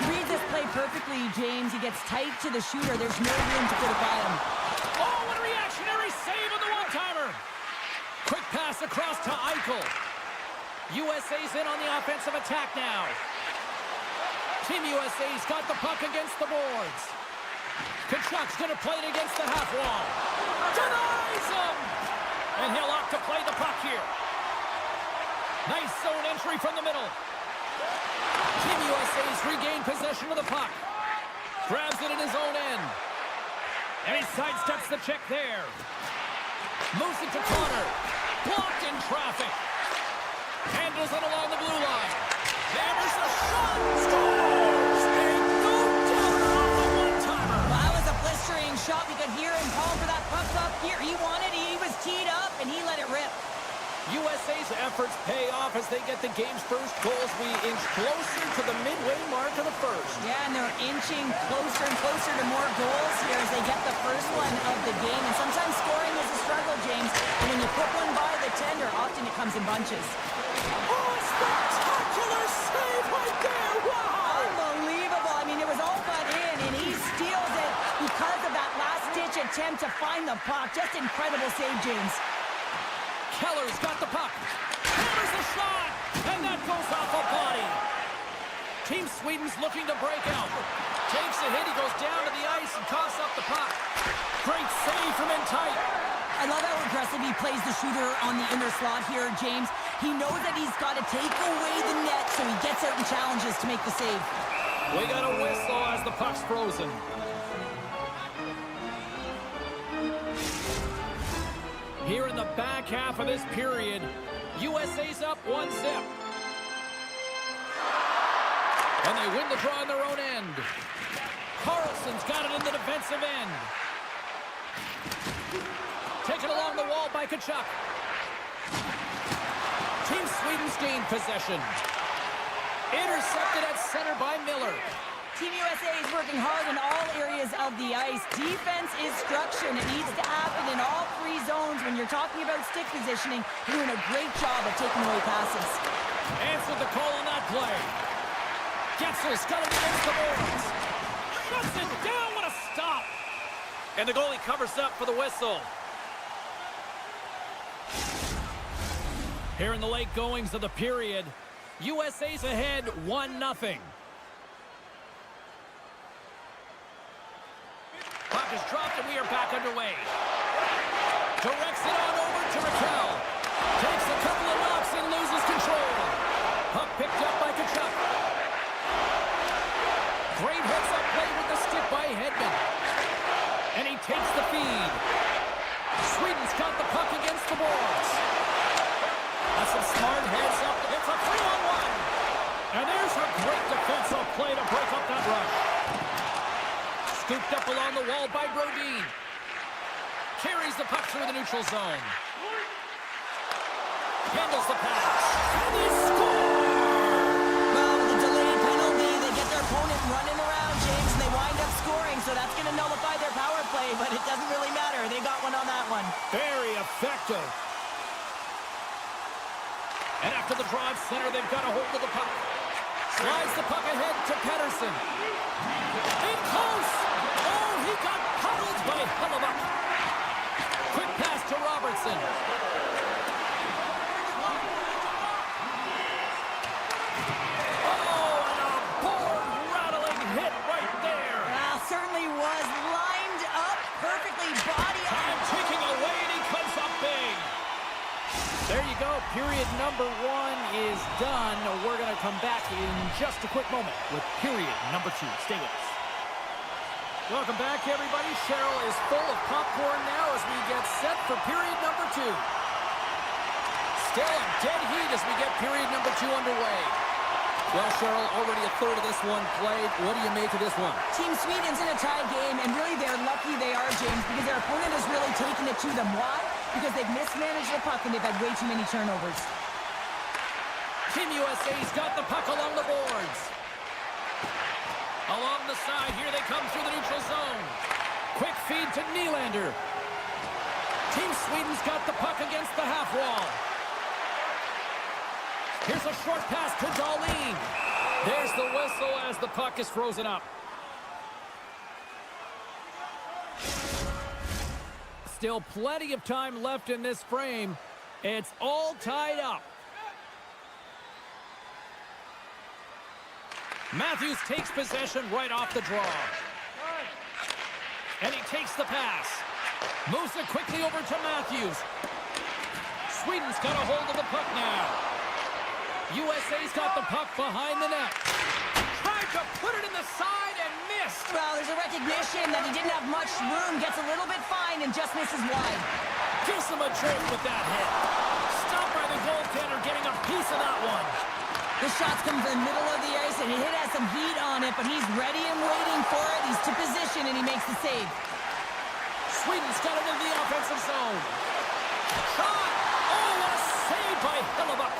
Reads this play perfectly, James. He gets tight to the shooter. There's no room to put it by him. Oh, what a reactionary save on the one-timer. Quick pass across to Eichel. USA's in on the offensive attack now. Team USA's got the puck against the boards. Kachuk's going to play it against the half wall. Denies him! And he'll opt to play the puck here. Nice zone entry from the middle. Team USA's regained possession of the puck. Grabs it in his own end. And he sidesteps the check there. Moves it to Connor. Blocked in traffic. Handles it along the blue line. Hammers the shot. Scores! And no doubt on the one-timer. Well, that was a blistering shot. We could hear him calling for that puck up here. He wanted it. He was teed up, and he let it rip. USA's efforts pay off as they get the game's first goals. We inch closer to the midway mark of the first. Yeah, and they're inching closer and closer to more goals here as they get the first one of the game. And sometimes scoring is a struggle, James. And when you put one by the tender, often it comes in bunches. Oh, spectacular save right there! Wow! Unbelievable. I mean, it was all but in, and he steals it because of that last-ditch attempt to find the puck. Just incredible save, James. Keller's got the puck. Hammers the shot, and that goes off a body. Team Sweden's looking to break out. Takes a hit, he goes down to the ice and coughs up the puck. Great save from in tight. I love how aggressive he plays the shooter on the inner slot here, James. He knows that he's got to take away the net, so he gets out and challenges to make the save. We got a whistle as the puck's frozen. Here in the back half of this period, USA's up 1-0. And they win the draw on their own end. Carlson's got it in the defensive end. Taken along the wall by Kachuk. Team Sweden's gained possession. Intercepted at center by Miller. Team USA is working hard in all areas of the ice. Defense is structure, and it needs to happen in all three zones. When you're talking about stick positioning, you're doing a great job of taking away passes. Answered the call on that play. Getzel's got it against the boards. Shuts it down. What a stop. And the goalie covers up for the whistle. Here in the late goings of the period, USA's ahead 1-0. Puck is dropped and we are back underway. Directs it on over to Raquel. Takes a couple of knocks and loses control. Puck picked up by Kachuk. Great heads-up play with the stick by Hedman. And he takes the feed. Sweden's got the puck against the boards. That's some smart heads-up. It's a 3-on-1. And there's a great defensive play to break up that rush. Scooped up along the wall by Brodin. Carries the puck through the neutral zone. Handles the pass. And they score! Well, with the delayed penalty, they get their opponent running around, James, and they wind up scoring, so that's going to nullify their power play, but it doesn't really matter. They got one on that one. Very effective. And after the drive center, they've got a hold of the puck. Slides the puck ahead to Pettersson. In close! Oh, he got puddled by Hellebuyck. Quick pass to Robertson. Oh, and a board number 1 is done. We're going to come back in just a quick moment with period number 2. Stay with us. Welcome back, everybody. Cheryl is full of popcorn now as we get set for period number 2. Still a dead heat as we get period number 2 underway. Well, Cheryl, already a third of this one played. What do you make of this one? Team Sweden's in a tied game, and really they're lucky they are, James, because their opponent has really taken it to them. Why? Because they've mismanaged the puck and they've had way too many turnovers. Team USA's got the puck along the boards. Along the side, here they come through the neutral zone. Quick feed to Nylander. Team Sweden's got the puck against the half wall. Here's a short pass to Dahlin. There's the whistle as the puck is frozen up. Still plenty of time left in this frame. It's all tied up. Matthews takes possession right off the draw. And he takes the pass. Moves it quickly over to Matthews. Sweden's got a hold of the puck now. USA's got the puck behind the net. Tried to put it in the side and missed. Well, there's a recognition that he didn't have much room. Gets a little bit fine and just misses wide. Gives him a jerk with that hit. Stopped by the goaltender getting a piece of that one. The shots come from the middle of the ice and the hit has some heat on it, but he's ready and waiting for it. He's to position and he makes the save. Sweden's got it in the offensive zone. Shot! Oh, what a save by Hellebuck.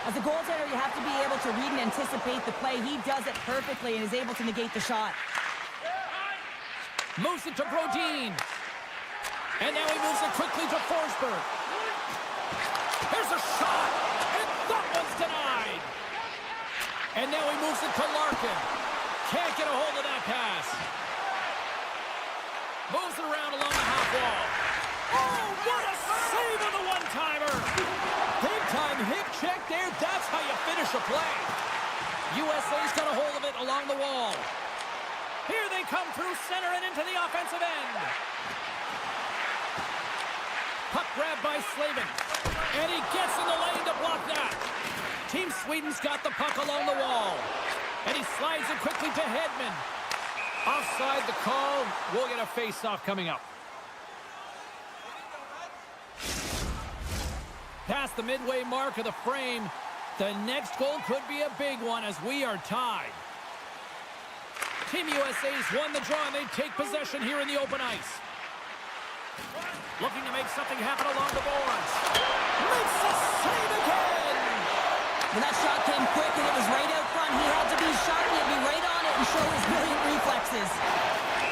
As a goaltender, you have to be able to read and anticipate the play. He does it perfectly and is able to negate the shot. Moves it to Brodin. And now he moves it quickly to Forsberg. Here's a shot, and that one's denied. And now he moves it to Larkin. Can't get a hold of that pass. Moves it around along the half wall. Oh, what a save on the one-timer. Big-time hip check there. That's how you finish a play. USA's got a hold of it along the wall. Here they come through center and into the offensive end. Puck grabbed by Slavin. And he gets in the lane to block that. Team Sweden's got the puck along the wall. And he slides it quickly to Hedman. Offside the call. We'll get a face-off coming up. Past the midway mark of the frame. The next goal could be a big one as we are tied. Team USA's won the draw and they take possession here in the open ice. Looking to make something happen along the boards. Makes the save again! Well, that shot came quick and it was right out front. He had to be sharp. He had to be right on it and show his brilliant reflexes.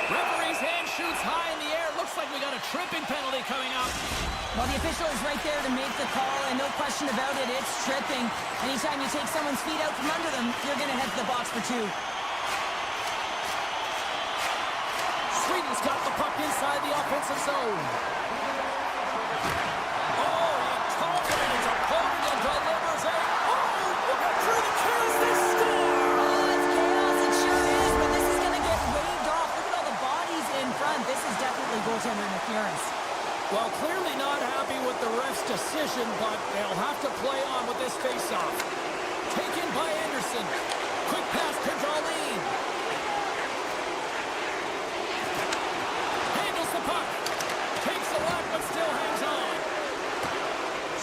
Referee's hand shoots high in the air. Looks like we got a tripping penalty coming up. Well, the official is right there to make the call, and no question about it, it's tripping. Anytime you take someone's feet out from under them, you're going to head to the box for 2. Sweden's got the puck inside the offensive zone. Oh, he targeted his opponent and delivers a... Oh, look at through the kills, they score! Oh, it's chaos, it sure is, but this is going to get waved off. Look at all the bodies in front. This is definitely goaltender interference. Well, clearly not happy with the ref's decision, but they'll have to play on with this faceoff. Taken by Anderson. Quick pass to Dahlin. Handles the puck. Takes the whack, but still hangs on.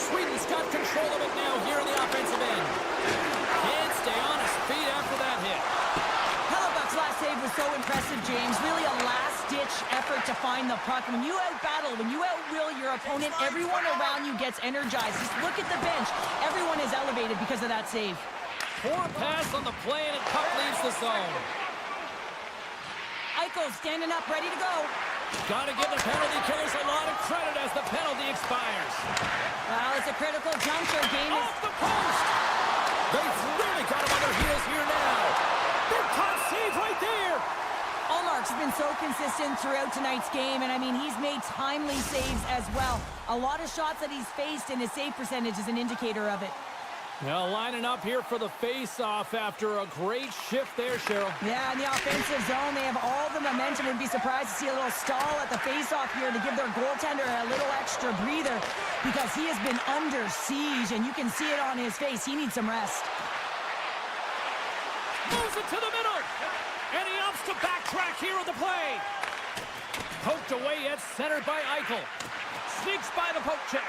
Sweden's got control of it now here in the offensive end. Can't stay on his feet after that hit. Hellebuck's last save was so impressive, James. Really a last-ditch effort to find the puck. When you out-battle, when you out-will your opponent, everyone around you gets energized. Just look at the bench. Everyone is elevated because of that save. Poor pass on the play, and the puck leaves the zone. Eichel standing up, ready to go. Got to give the penalty killers a lot of credit as the penalty expires. Well, it's a critical juncture. Game is... Off the post! They've really got him on their heels here now. Big time save right there. Allmark's been so consistent throughout tonight's game, and I mean, he's made timely saves as well. A lot of shots that he's faced, and his save percentage is an indicator of it. Now lining up here for the face-off after a great shift there, Cheryl. Yeah, in the offensive zone, they have all the momentum. Would be surprised to see a little stall at the face-off here to give their goaltender a little extra breather because he has been under siege, and you can see it on his face. He needs some rest. Moves it to the middle, and he opts to backtrack here on the play. Poked away at center by Eichel. Sneaks by the poke check.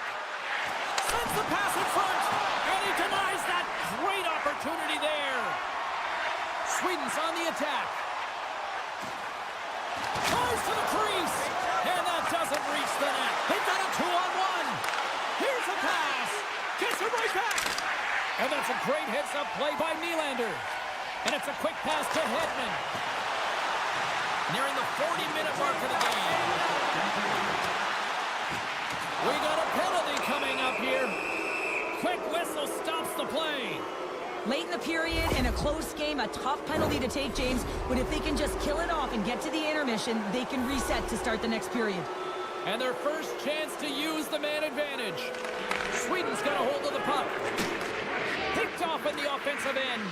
Sends the pass in front, and he denies that great opportunity there. Sweden's on the attack. Tries to the crease, and that doesn't reach the net. They've got a 2-on-1. Here's a pass. Gets it right back. And that's a great heads-up play by Nylander. And it's a quick pass to Hedman. Nearing the 40-minute mark of the game. We got a penalty coming up here. Quick whistle stops the play. Late in the period, in a close game, a tough penalty to take, James. But if they can just kill it off and get to the intermission, they can reset to start the next period. And their first chance to use the man advantage. Sweden's got a hold of the puck. Picked off in the offensive end.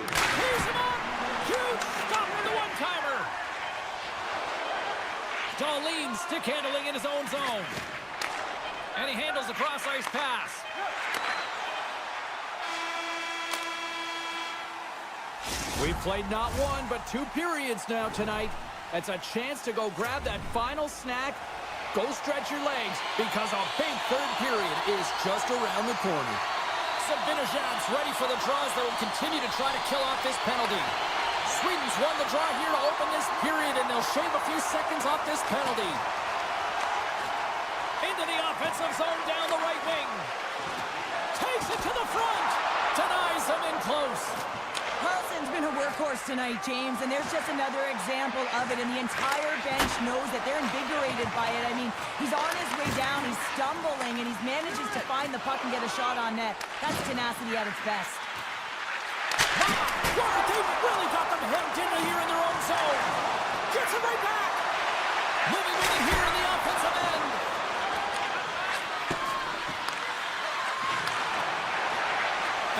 Here's him up. Huge stop with the one-timer. Dahlin stick handling in his own zone. And he handles the cross-ice pass. We've played not one, but 2 periods now tonight. That's a chance to go grab that final snack. Go stretch your legs, because a big third period is just around the corner. Zibanejad's ready for the draws that will continue to try to kill off this penalty. Sweden's won the draw here to open this period, and they'll shave a few seconds off this penalty. Into the offensive zone down the right wing. Takes it to the front. Denies him in close. Carlson's been a workhorse tonight, James, and there's just another example of it, and the entire bench knows that they're invigorated by it. I mean, he's on his way down, he's stumbling, and he manages to find the puck and get a shot on net. That's tenacity at its best. Wow, they've really got them hemmed in here in their own zone. Gets it right back. Moving with it here in the offensive end.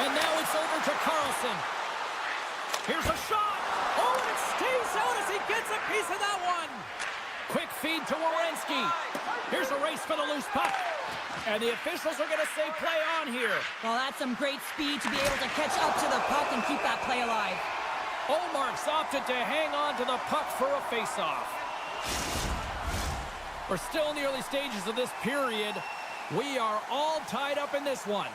And now it's over to Carlson. Here's a shot. Oh, and it stays out as he gets a piece of that one. Quick feed to Werenski. Here's a race for the loose puck. And the officials are going to say play on here. Well, that's some great speed to be able to catch up to the puck and keep that play alive. Olmark's opted to hang on to the puck for a face-off. We're still in the early stages of this period. We are all tied up in this one.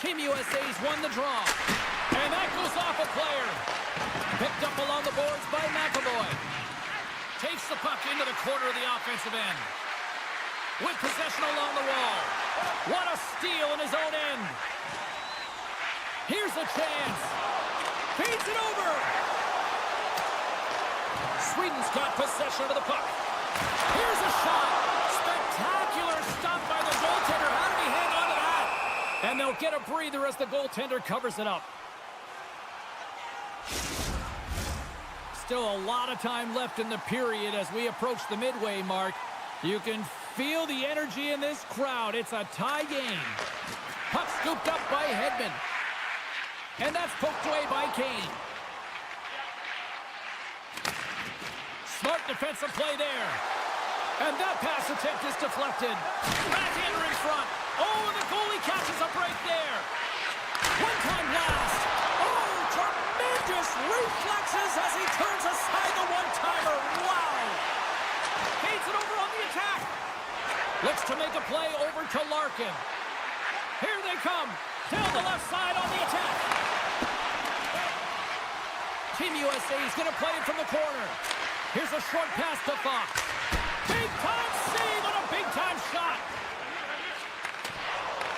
Team USA's won the draw. And that goes off a player. Picked up along the boards by McAvoy. Takes the puck into the corner of the offensive end. With possession along the wall. What a steal in his own end. Here's a chance. Feeds it over. Sweden's got possession of the puck. Here's a shot. Spectacular stop by the goaltender. How did he hang on to that? And they'll get a breather as the goaltender covers it up. Still a lot of time left in the period as we approach the midway mark. You can feel the energy in this crowd. It's a tie game. Puck scooped up by Hedman. And that's poked away by Kane. Smart defensive play there. And that pass attempt is deflected. Backhander in front. Oh, and the goalie catches a break there. One-time blast. Oh, tremendous reflexes as he turns aside the one-timer. Wow. Feeds it over on the attack. Looks to make a play over to Larkin. Here they come. Down the left side on the attack. Team USA is going to play it from the corner. Here's a short pass to Fox. Big-time save on a big-time shot.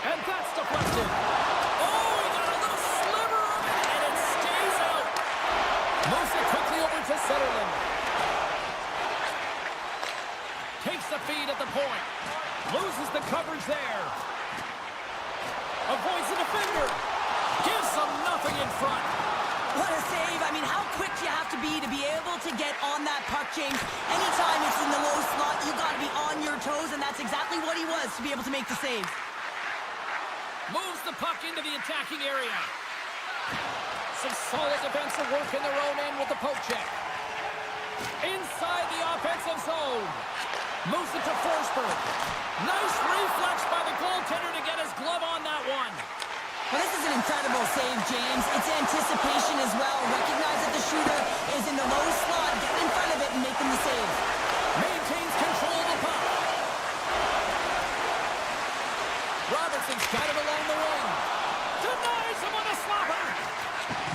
And that's deflected. Oh, he got a little sliver of it, and it stays out. Moves it quickly over to Sutherland. Takes the feed at the point. Loses the coverage there. Avoids the defender. Gives them nothing in front. What a save. I mean, how quick you have to be able to get on that puck, James. Anytime it's in the low slot, you got to be on your toes, and that's exactly what he was to be able to make the save. Moves the puck into the attacking area. Some solid defensive work in their own end with the poke check. Inside the offensive zone. Moves it to Forsberg. Nice reflex by the goaltender to get his glove on that one. Well, this is an incredible save, James. It's anticipation as well. Recognize that the shooter is in the low slot. Get in front of it and make him the save. Maintains control of the puck. Robertson's got him along the wing. Denies him on a slapper.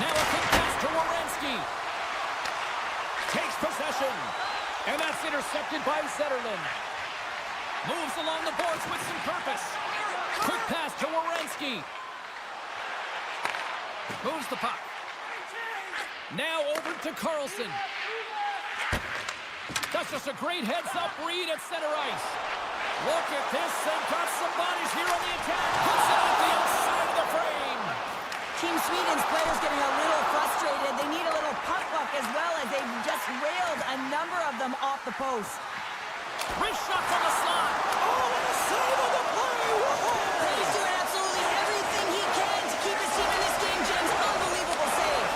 Now a quick pass to Werenski. Takes possession. And that's intercepted by Zetterlund. Moves along the boards with some purpose. Quick pass to Werenski. Moves the puck. Now over to Carlson. That's just a great heads-up read at center ice. Look at this. They've got some bodies here on the attack. Puts it off the outside of the frame. Team Sweden's players getting a little frustrated. They need a little puck luck as well as they've just railed a number of them off the post. Wrist shot from the slot. Oh, what a save on the play. Whoa. He's doing absolutely everything he can to keep his team in this game, James. Unbelievable save.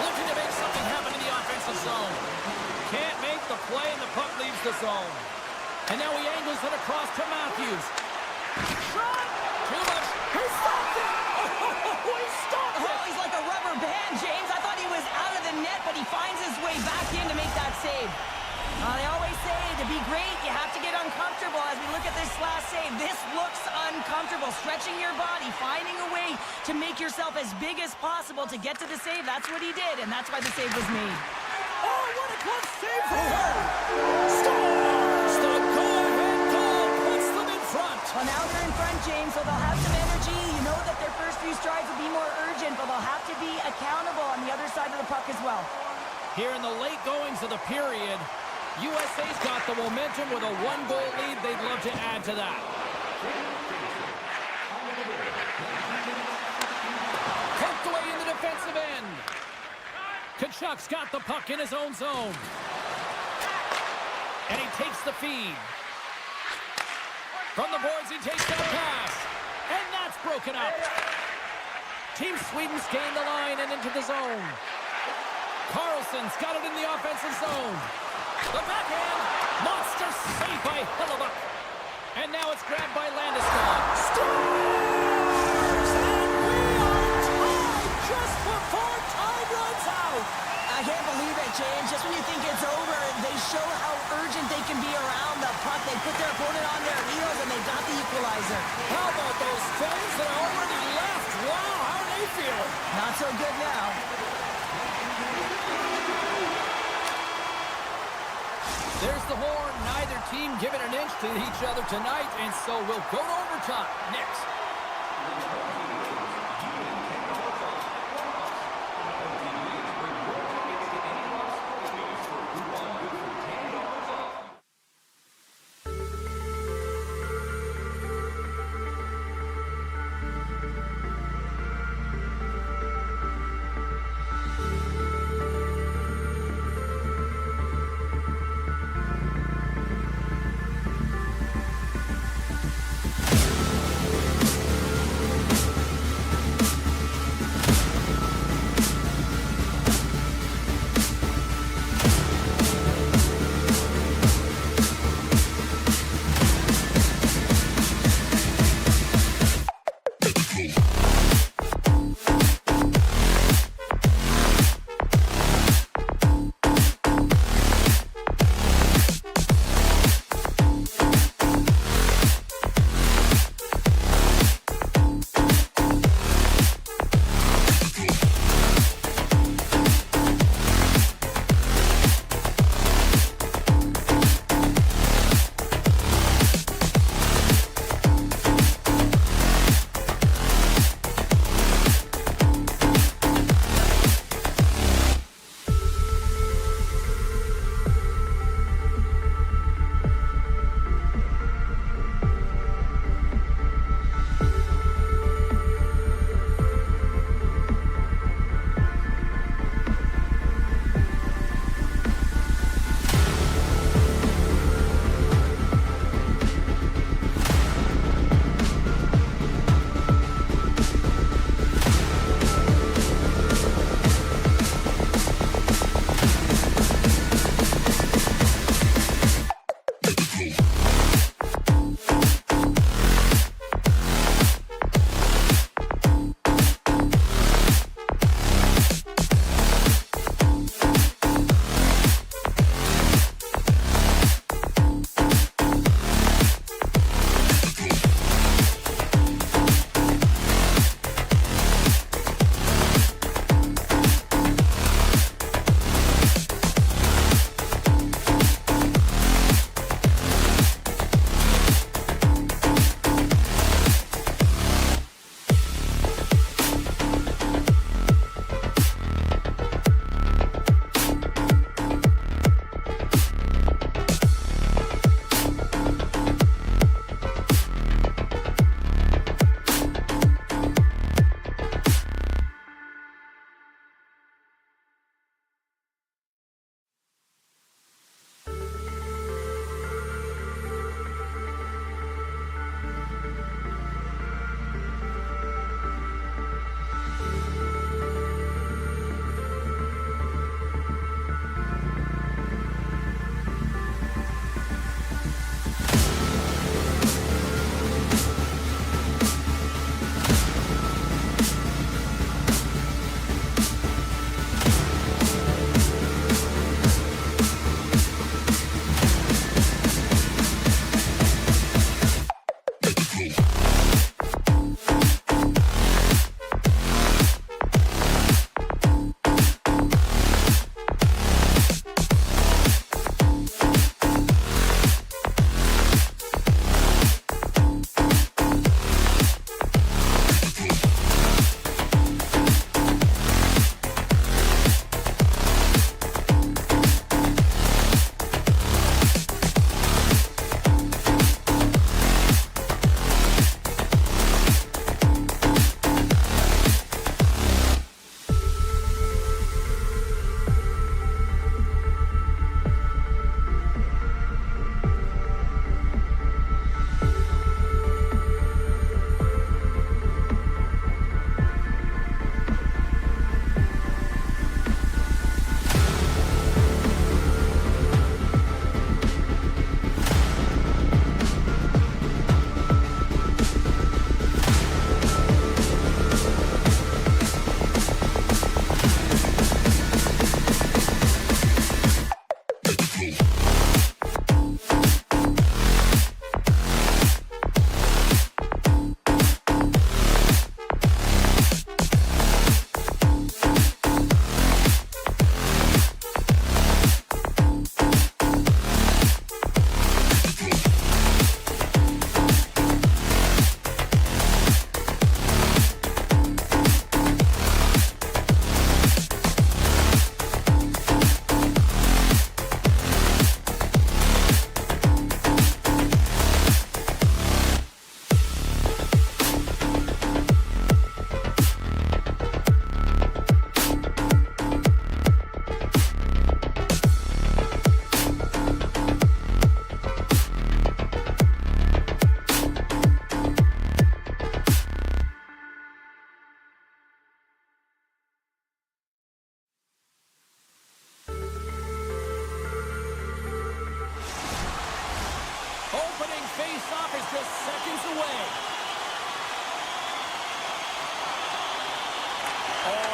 Looking to make something happen in the offensive zone. Can't make the play and the puck leaves the zone. And now he angles it across to Matthews. Shot! Too much. He stopped it! Oh, he stopped it! Oh, he's like a rubber band, James. I thought he was out of the net, but he finds his way back in to make that save. They always say to be great, you have to get uncomfortable. As we look at this last save, this looks uncomfortable. Stretching your body, finding a way to make yourself as big as possible to get to the save. That's what he did, and that's why the save was made. Oh, what a close save for him! Stars! The go-ahead goal puts them in front. Well, now they're in front, James, so they'll have some energy. You know that their first few strides will be more urgent, but they'll have to be accountable on the other side of the puck as well. Here in the late goings of the period, USA's got the momentum with a one-goal lead. They'd love to add to that. Poked away in the defensive end. Kachuk's got the puck in his own zone. And he takes the feed. From the boards, he takes that pass. And that's broken up. Team Sweden's gained the line and into the zone. Carlson's got it in the offensive zone. The backhand. Monster save by Hellebuck. And now it's grabbed by Landeskog. Stars! And we are tied just before time runs out. I can't believe it, James. Just when you think it's over, they show how urgent they can be around the puck. They put their opponent on their heels, and they got the equalizer. How about those fans that are already left? Wow, how are they feeling? Not so good now. There's the horn. Neither team giving an inch to each other tonight, and so we'll go to overtime next.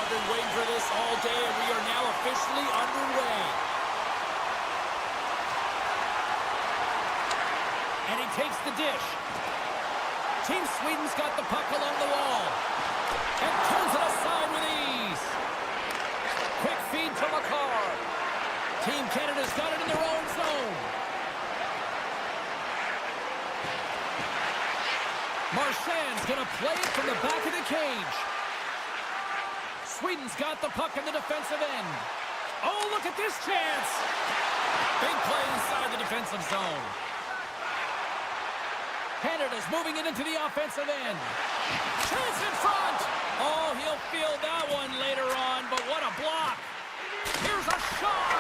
been waiting for this all day, and we are now officially underway. And he takes the dish. Team Sweden's got the puck along the wall. And turns it aside with ease. Quick feed to McCarr. Team Canada's got it in their own zone. Marchand's going to play it from the back of the cage. Sweden's got the puck in the defensive end. Oh, look at this chance. Big play inside the defensive zone. Canada's moving it into the offensive end. Chance in front. Oh, he'll feel that one later on, but what a block. Here's a shot.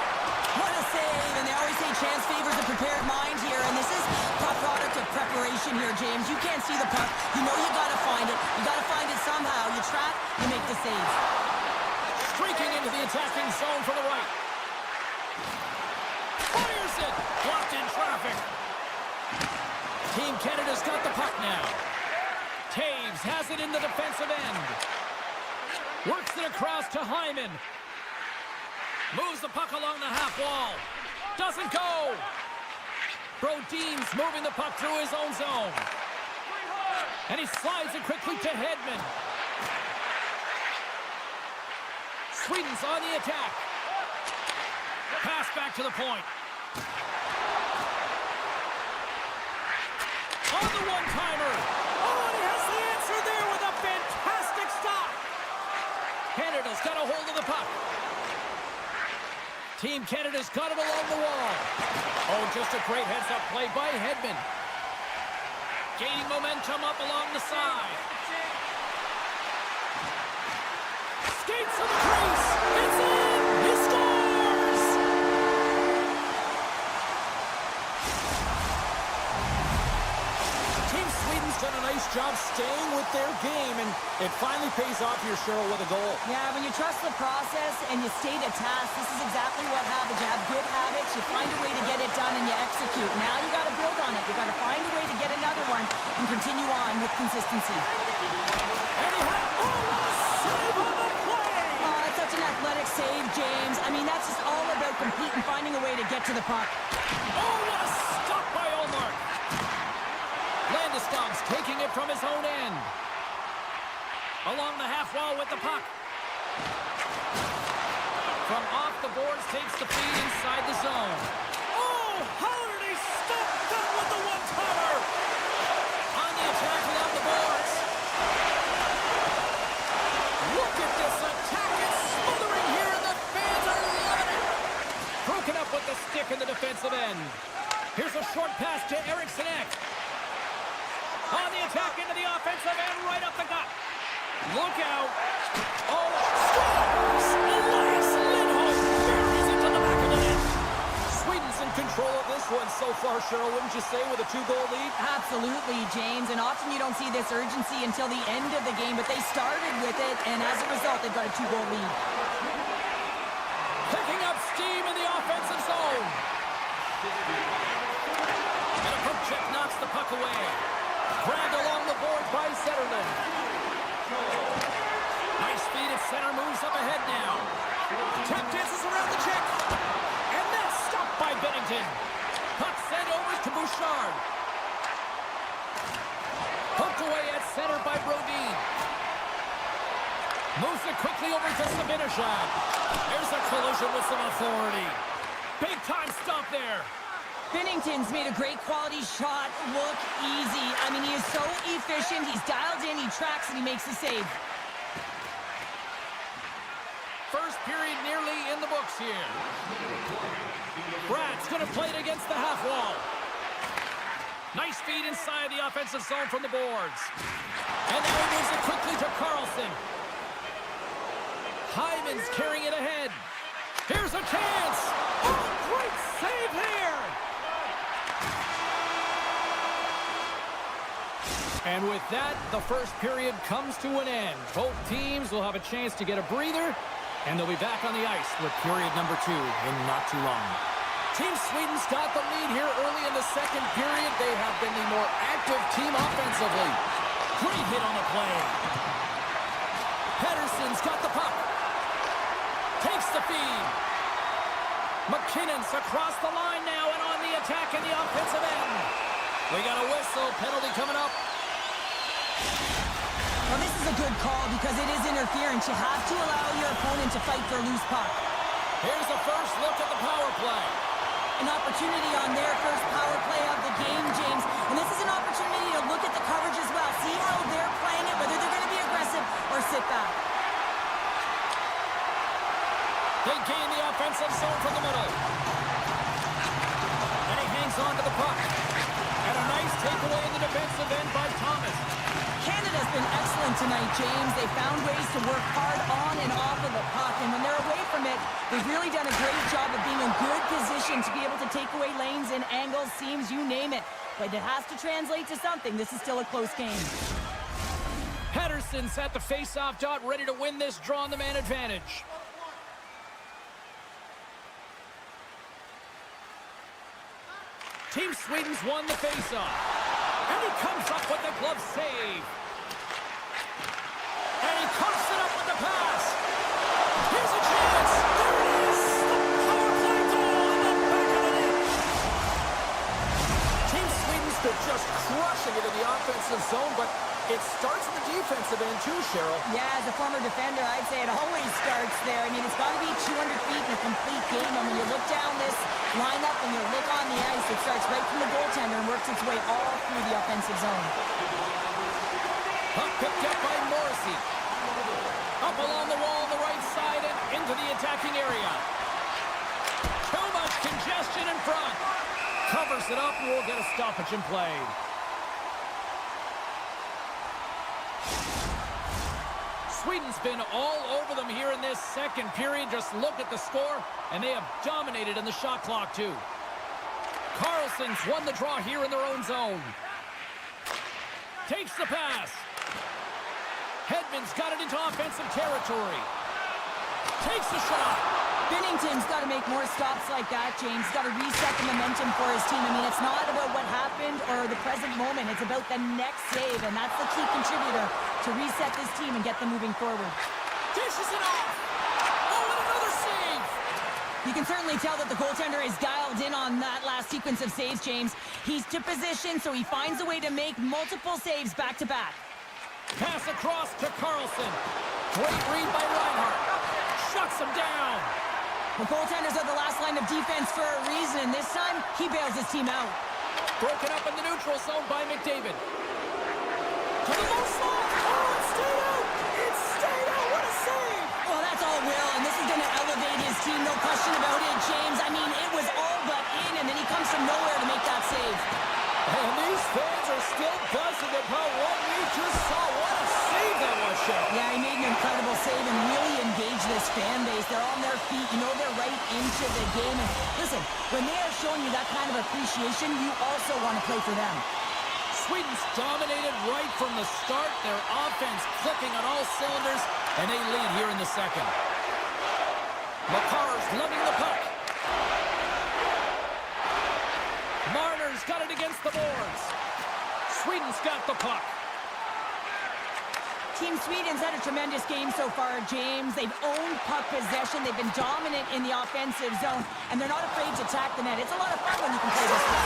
What a save, and they always say chance favors a prepared mind here, and this is a product of preparation here, James. You can't see the puck. You know you got to find it. You got to find it somehow. You track, you make the save. Streaking into the attacking zone from the right. Fires it. Blocked in traffic. Team Canada's got the puck now. Taves has it in the defensive end. Works it across to Hyman. Moves the puck along the half wall. Doesn't go. Brodin's moving the puck through his own zone. And he slides it quickly to Hedman. Sweden's on the attack. Pass back to the point. On the one-timer. Oh, and he has the answer there with a fantastic stop. Canada's got a hold of the puck. Team Canada's got it along the wall. Oh, just a great heads-up play by Hedman. Gaining momentum up along the side. Skates to the crease. It's in. He scores. Team Sweden's done a nice job staying with their game, and it finally pays off here, Cheryl, with a goal. Yeah, when you trust the process and you stay to task, this is exactly what happens. You have good habits, you find a way to get it done, and you execute. Now you got to build on it. You got to find a way to get another one and continue on with consistency. And he had save on the play. Oh, that's such an athletic save, James. I mean, that's just all about complete and finding a way to get to the puck. Oh, what a stop by Ullmark. Landeskog's taking it from his own end. Along the half wall with the puck. From off the boards, takes the feed inside the zone. Oh, how did he stop that with the one-timer? On the attack without the boards. Look at this attack. It's smothering here, and the fans are loving it. Broken up with the stick in the defensive end. Here's a short pass to Eriksson Ek. On the attack into the offensive end, right up the gut. Look out. Oh, scores! Elias Lindholm buries it to the back of the net. Sweden's in control of this one so far, Cheryl, wouldn't you say, with a 2-goal lead? Absolutely, James, and often you don't see this urgency until the end of the game, but they started with it, and as a result, they've got a 2-goal lead. Picking up steam in the offensive zone. And a poke check knocks the puck away. Grabbed along the board by Zetterlund. Nice feed at center, moves up ahead now. Tap dances around the check. And that's stopped by Bennington. Puck sent over to Bouchard. Poked away at center by Brodin. Moves it quickly over to Sabinishad. There's a collision with some authority. Big time stop there. Bennington's made a great quality shot look easy. I mean, he is so efficient. He's dialed in, he tracks, and he makes the save. First period nearly in the books here. Brad's going to play it against the half wall. Nice feed inside the offensive zone from the boards. And now he moves it quickly to Carlson. Hyman's carrying it ahead. Here's a chance. Oh, great save here. And with that, the first period comes to an end. Both teams will have a chance to get a breather, and they'll be back on the ice with period number 2 in not too long. Team Sweden's got the lead here early in the second period. They have been the more active team offensively. Great hit on the play. Pettersson's got the puck. speed. McKinnon's across the line now and on the attack in the offensive end. We got a whistle. Penalty coming up. Well, this is a good call because it is interference. You have to allow your opponent to fight for a loose puck. Here's the first look at the power play. An opportunity on their first power play of the game, James. And this is an opportunity to look at the coverage as well. See how they're playing it, whether they're going to be aggressive or sit back. They gain the offensive zone from the middle. And he hangs on to the puck. And a nice takeaway in the defensive end by Thomas. Canada's been excellent tonight, James. They found ways to work hard on and off of the puck. And when they're away from it, they've really done a great job of being in good position to be able to take away lanes and angles, seams, you name it. But it has to translate to something. This is still a close game. Pettersson's at the face-off dot, ready to win this draw on the man advantage. Team Sweden's won the face-off. And he comes up with the glove save. And he coughs it up with the pass. Here's a chance. There it is. The power play goal on the back of the net. Team Sweden's been just crushing it in the offensive zone, but it starts in the defensive end too, Cheryl. Yeah, as a former defender, I'd say it always starts there. I mean, it's got to be 200 feet in a complete game. And when you look down this lineup and you look on the ice, it starts right from the goaltender and works its way all through the offensive zone. Puck picked up by Morrissey. Up along the wall on the right side and into the attacking area. Too much congestion in front. Covers it up and we'll get a stoppage in play. Sweden's been all over them here in this second period. Just look at the score, and they have dominated in the shot clock, too. Carlson's won the draw here in their own zone. Takes the pass. Hedman's got it into offensive territory. Takes the shot. Binnington's got to make more stops like that, James. Got to reset the momentum for his team. I mean, it's not about what happened or the present moment. It's about the next save, and that's the key contributor to reset this team and get them moving forward. Dishes it off. Oh, and another save. You can certainly tell that the goaltender is dialed in on that last sequence of saves, James. He's to position, so he finds a way to make multiple saves back-to-back. Pass across to Carlson. Great read by Reinhart. Shuts him down. The goaltenders are the last line of defense for a reason. This time, he bails his team out. Broken up in the neutral zone by McDavid. To the low slot. Oh, it stayed out. It stayed out. What a save. Well, that's all Will, and this is going to elevate his team. No question about it, James. I mean, it was all but in, and then he comes from nowhere to make that save. And these fans are still buzzing about what we just saw. What a save that was, Shep. Yeah, he made an incredible save and really engaged this fan base. They're on their feet. You know they're right into the game. And listen, when they are showing you that kind of appreciation, you also want to play for them. Sweden's dominated right from the start. Their offense clicking on all cylinders, and they lead here in the second. Makar's lugging the puck. Marner's got it against the boards. Sweden's got the puck. Team Sweden's had a tremendous game so far, James. They've owned puck possession. They've been dominant in the offensive zone, and they're not afraid to attack the net. It's a lot of fun when you can play this way.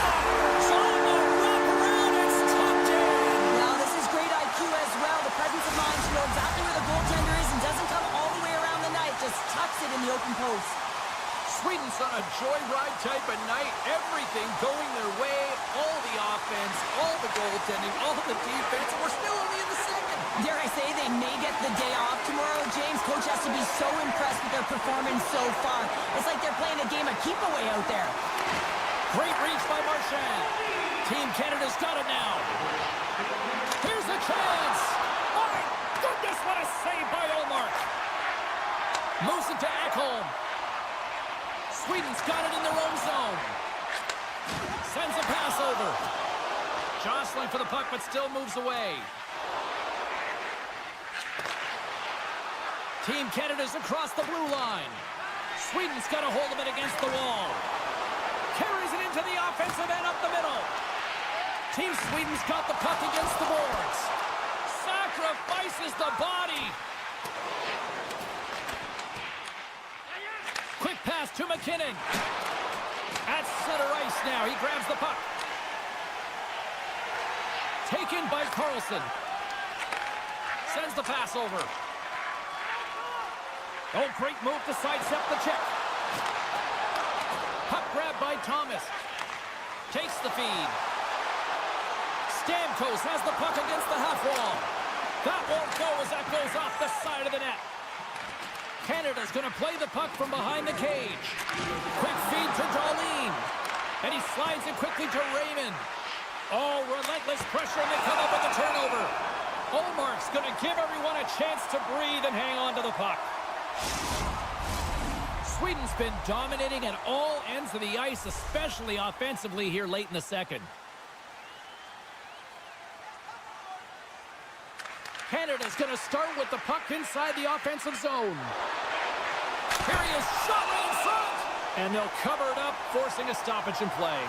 Now, this is great IQ as well. The presence of mind to know exactly where the goaltender is and doesn't come all the way around the net. Just tucks it in the open post. Sweden's on a joyride type of night. Everything going their way. All the offense, all the goaltending, all the defense. And we're still only in the second. Dare I say they may get the day off tomorrow, James. Coach has to be so impressed with their performance so far. It's like they're playing a game of keep-away out there. Great reach by Marchand. Team Canada's got it now. Here's a chance. My goodness, what a save by Ullmark. Moves it to Ekholm. Sweden's got it in their own zone. Sends a pass over. Jostling for the puck, but still moves away. Team Canada's across the blue line. Sweden's got a hold of it against the wall. Carries it into the offensive end up the middle. Team Sweden's got the puck against the boards. Sacrifices the body. to McKinnon. At center ice now. He grabs the puck. Taken by Carlson. Sends the pass over. Oh, great move to sidestep the check. Puck grab by Thomas. Takes the feed. Stamkos has the puck against the half wall. That won't go as that goes off the side of the net. Canada's going to play the puck from behind the cage. Quick feed to Darlene. And he slides it quickly to Raymond. Oh, relentless pressure, and they come up with the turnover. Olmark's going to give everyone a chance to breathe and hang on to the puck. Sweden's been dominating at all ends of the ice, especially offensively here late in the second. Canada's going to start with the puck inside the offensive zone. Here he is, shot right in front! And they'll cover it up, forcing a stoppage in play.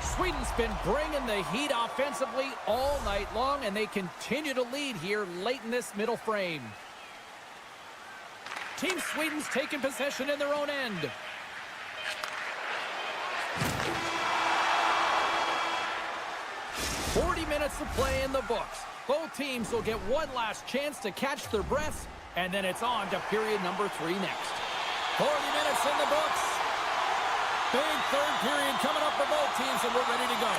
Sweden's been bringing the heat offensively all night long, and they continue to lead here late in this middle frame. Team Sweden's taking possession in their own end. Minutes of play in the books. Both teams will get one last chance to catch their breaths, and then it's on to period number 3 next. 40 minutes in the books. Big third period coming up for both teams, and we're ready to go.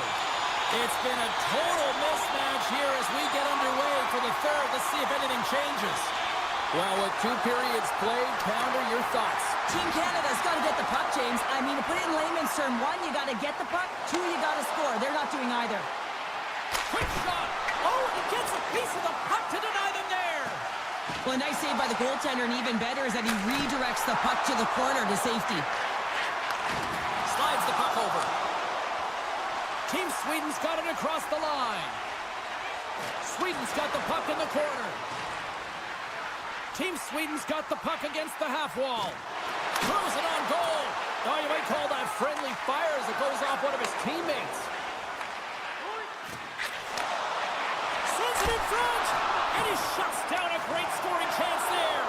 It's been a total mismatch here as we get underway for the third. Let's see if anything changes. Well, with 2 periods played, Pounder, your thoughts? Team Canada's got to get the puck, James. I mean, to put it in layman's term, 1, you got to get the puck. 2, you got to score. They're not doing either. Quick shot! Oh, he gets a piece of the puck to deny them there! Well, a nice save by the goaltender, and even better is that he redirects the puck to the corner to safety. Slides the puck over. Team Sweden's got it across the line. Sweden's got the puck in the corner. Team Sweden's got the puck against the half wall. Throws it on goal. Oh, you might call that friendly fire as it goes off one of his teammates. In front, and he shuts down a great scoring chance there.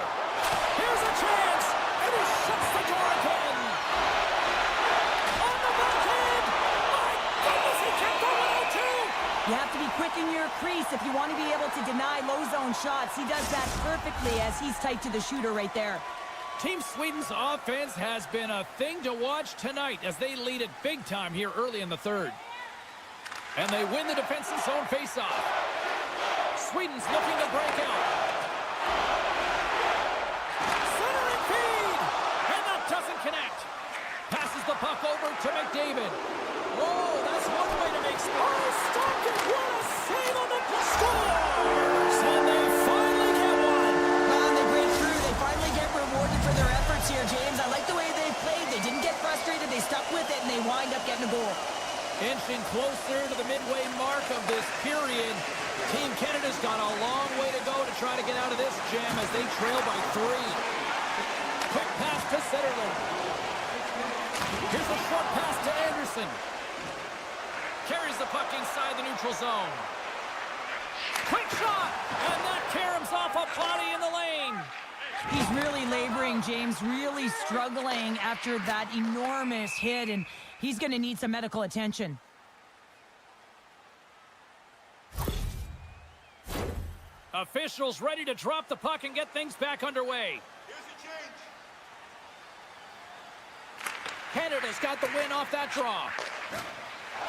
Here's a chance, and he shuts the door again. On the backhand. My goodness, he kept going out too. You have to be quick in your crease if you want to be able to deny low zone shots. He does that perfectly as he's tight to the shooter right there. Team Sweden's offense has been a thing to watch tonight as they lead it big time here early in the third. And they win the defensive zone faceoff. Sweden's looking to break out. Centering feed! And that doesn't connect. Passes the puck over to McDavid. Whoa, that's one way to make space. Oh, stopped it! What a save on the scores! And they finally get one. Well, they break through. They finally get rewarded for their efforts here, James. I like the way they played. They didn't get frustrated. They stuck with it, and they wind up getting a goal. Inching closer to the midway mark of this period. Team Canada's got a long way to go to try to get out of this jam as they trail by 3. Quick pass to Zetterlund. Here's a short pass to Anderson. Carries the puck inside the neutral zone. Quick shot! And that caroms off a body in the lane. He's really laboring, James, really struggling after that enormous hit, and he's going to need some medical attention. Officials ready to drop the puck and get things back underway. Here's a change. Canada's got the win off that draw.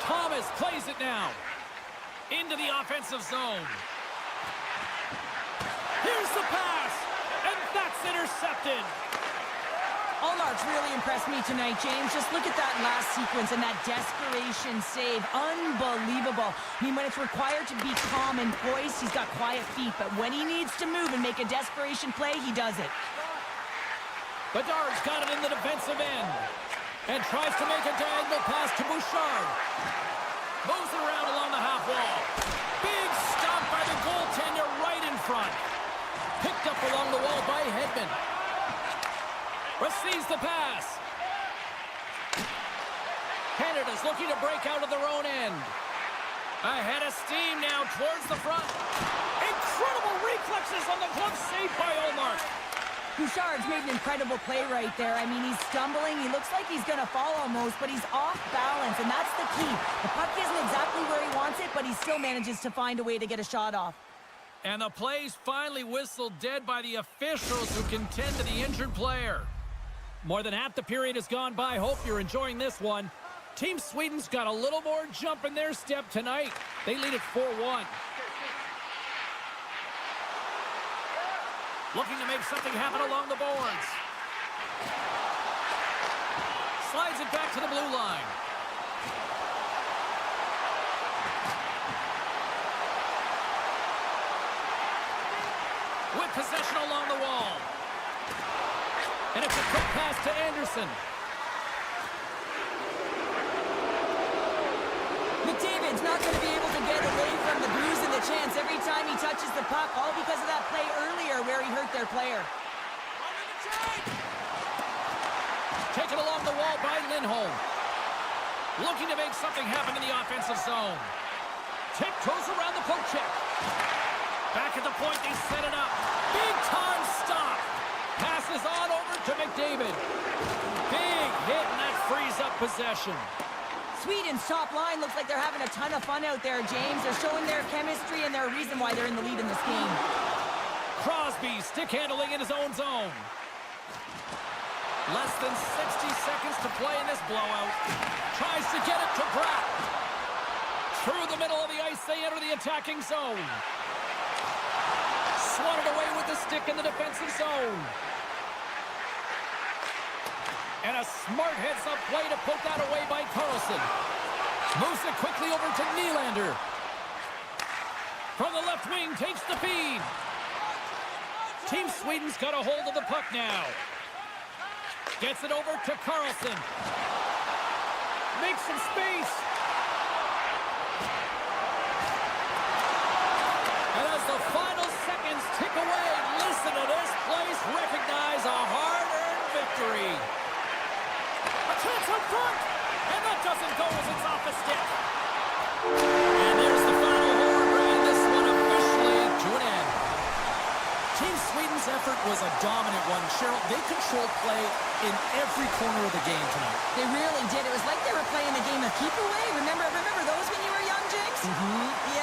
Thomas plays it now. Into the offensive zone. Here's the pass. And that's intercepted. Allmark's really impressed me tonight, James. Just look at that last sequence and that desperation save. Unbelievable. I mean, when it's required to be calm and poised, he's got quiet feet. But when he needs to move and make a desperation play, he does it. Bedard's got it in the defensive end. And tries to make a diagonal pass to Bouchard. Moves it around along the half wall. Big stop by the goaltender right in front. Picked up along the wall by Hedman. Receives the pass. Canada's looking to break out of their own end. Ahead of steam now towards the front. Incredible reflexes on the glove save by Olmark. Bouchard's made an incredible play right there. I mean, he's stumbling. He looks like he's going to fall almost, but he's off balance, and that's the key. The puck isn't exactly where he wants it, but he still manages to find a way to get a shot off. And the play's finally whistled dead by the officials who can tend to the injured player. More than half the period has gone by. Hope you're enjoying this one. Team Sweden's got a little more jump in their step tonight. They lead it 4-1. Looking to make something happen along the boards. Slides it back to the blue line. With possession along the wall. And it's a quick pass to Anderson. McDavid's not going to be able to get away from the bruise and the chance every time he touches the puck, all because of that play earlier where he hurt their player. Taken along the wall by Lindholm. Looking to make something happen in the offensive zone. Tiptoes around the poke check. Back at the point, they set it up. Big time stop. Passes on over to McDavid. Big hit, and that frees up possession. Sweden's top line looks like they're having a ton of fun out there, James. They're showing their chemistry, and they're a reason why they're in the lead in this game. Crosby stick handling in his own zone. Less than 60 seconds to play in this blowout. Tries to get it to Pratt. Through the middle of the ice, they enter the attacking zone. Swatted away with the stick in the defensive zone. And a smart heads-up play to poke that away by Karlsson. Moves it quickly over to Nylander. From the left wing, takes the feed. Team Sweden's got a hold of the puck now. Gets it over to Karlsson. Makes some space. And as the final seconds tick away, listen to this place recognize a hard-earned victory. A chance up front, and that doesn't go as it's off the stick. And there's the final horn, bringing this one officially to an end. Team Sweden's effort was a dominant one. Cheryl, they controlled play in every corner of the game tonight. They really did. It was like they were playing a game of keep away. Remember those when you were young, Jigs? Mm-hmm.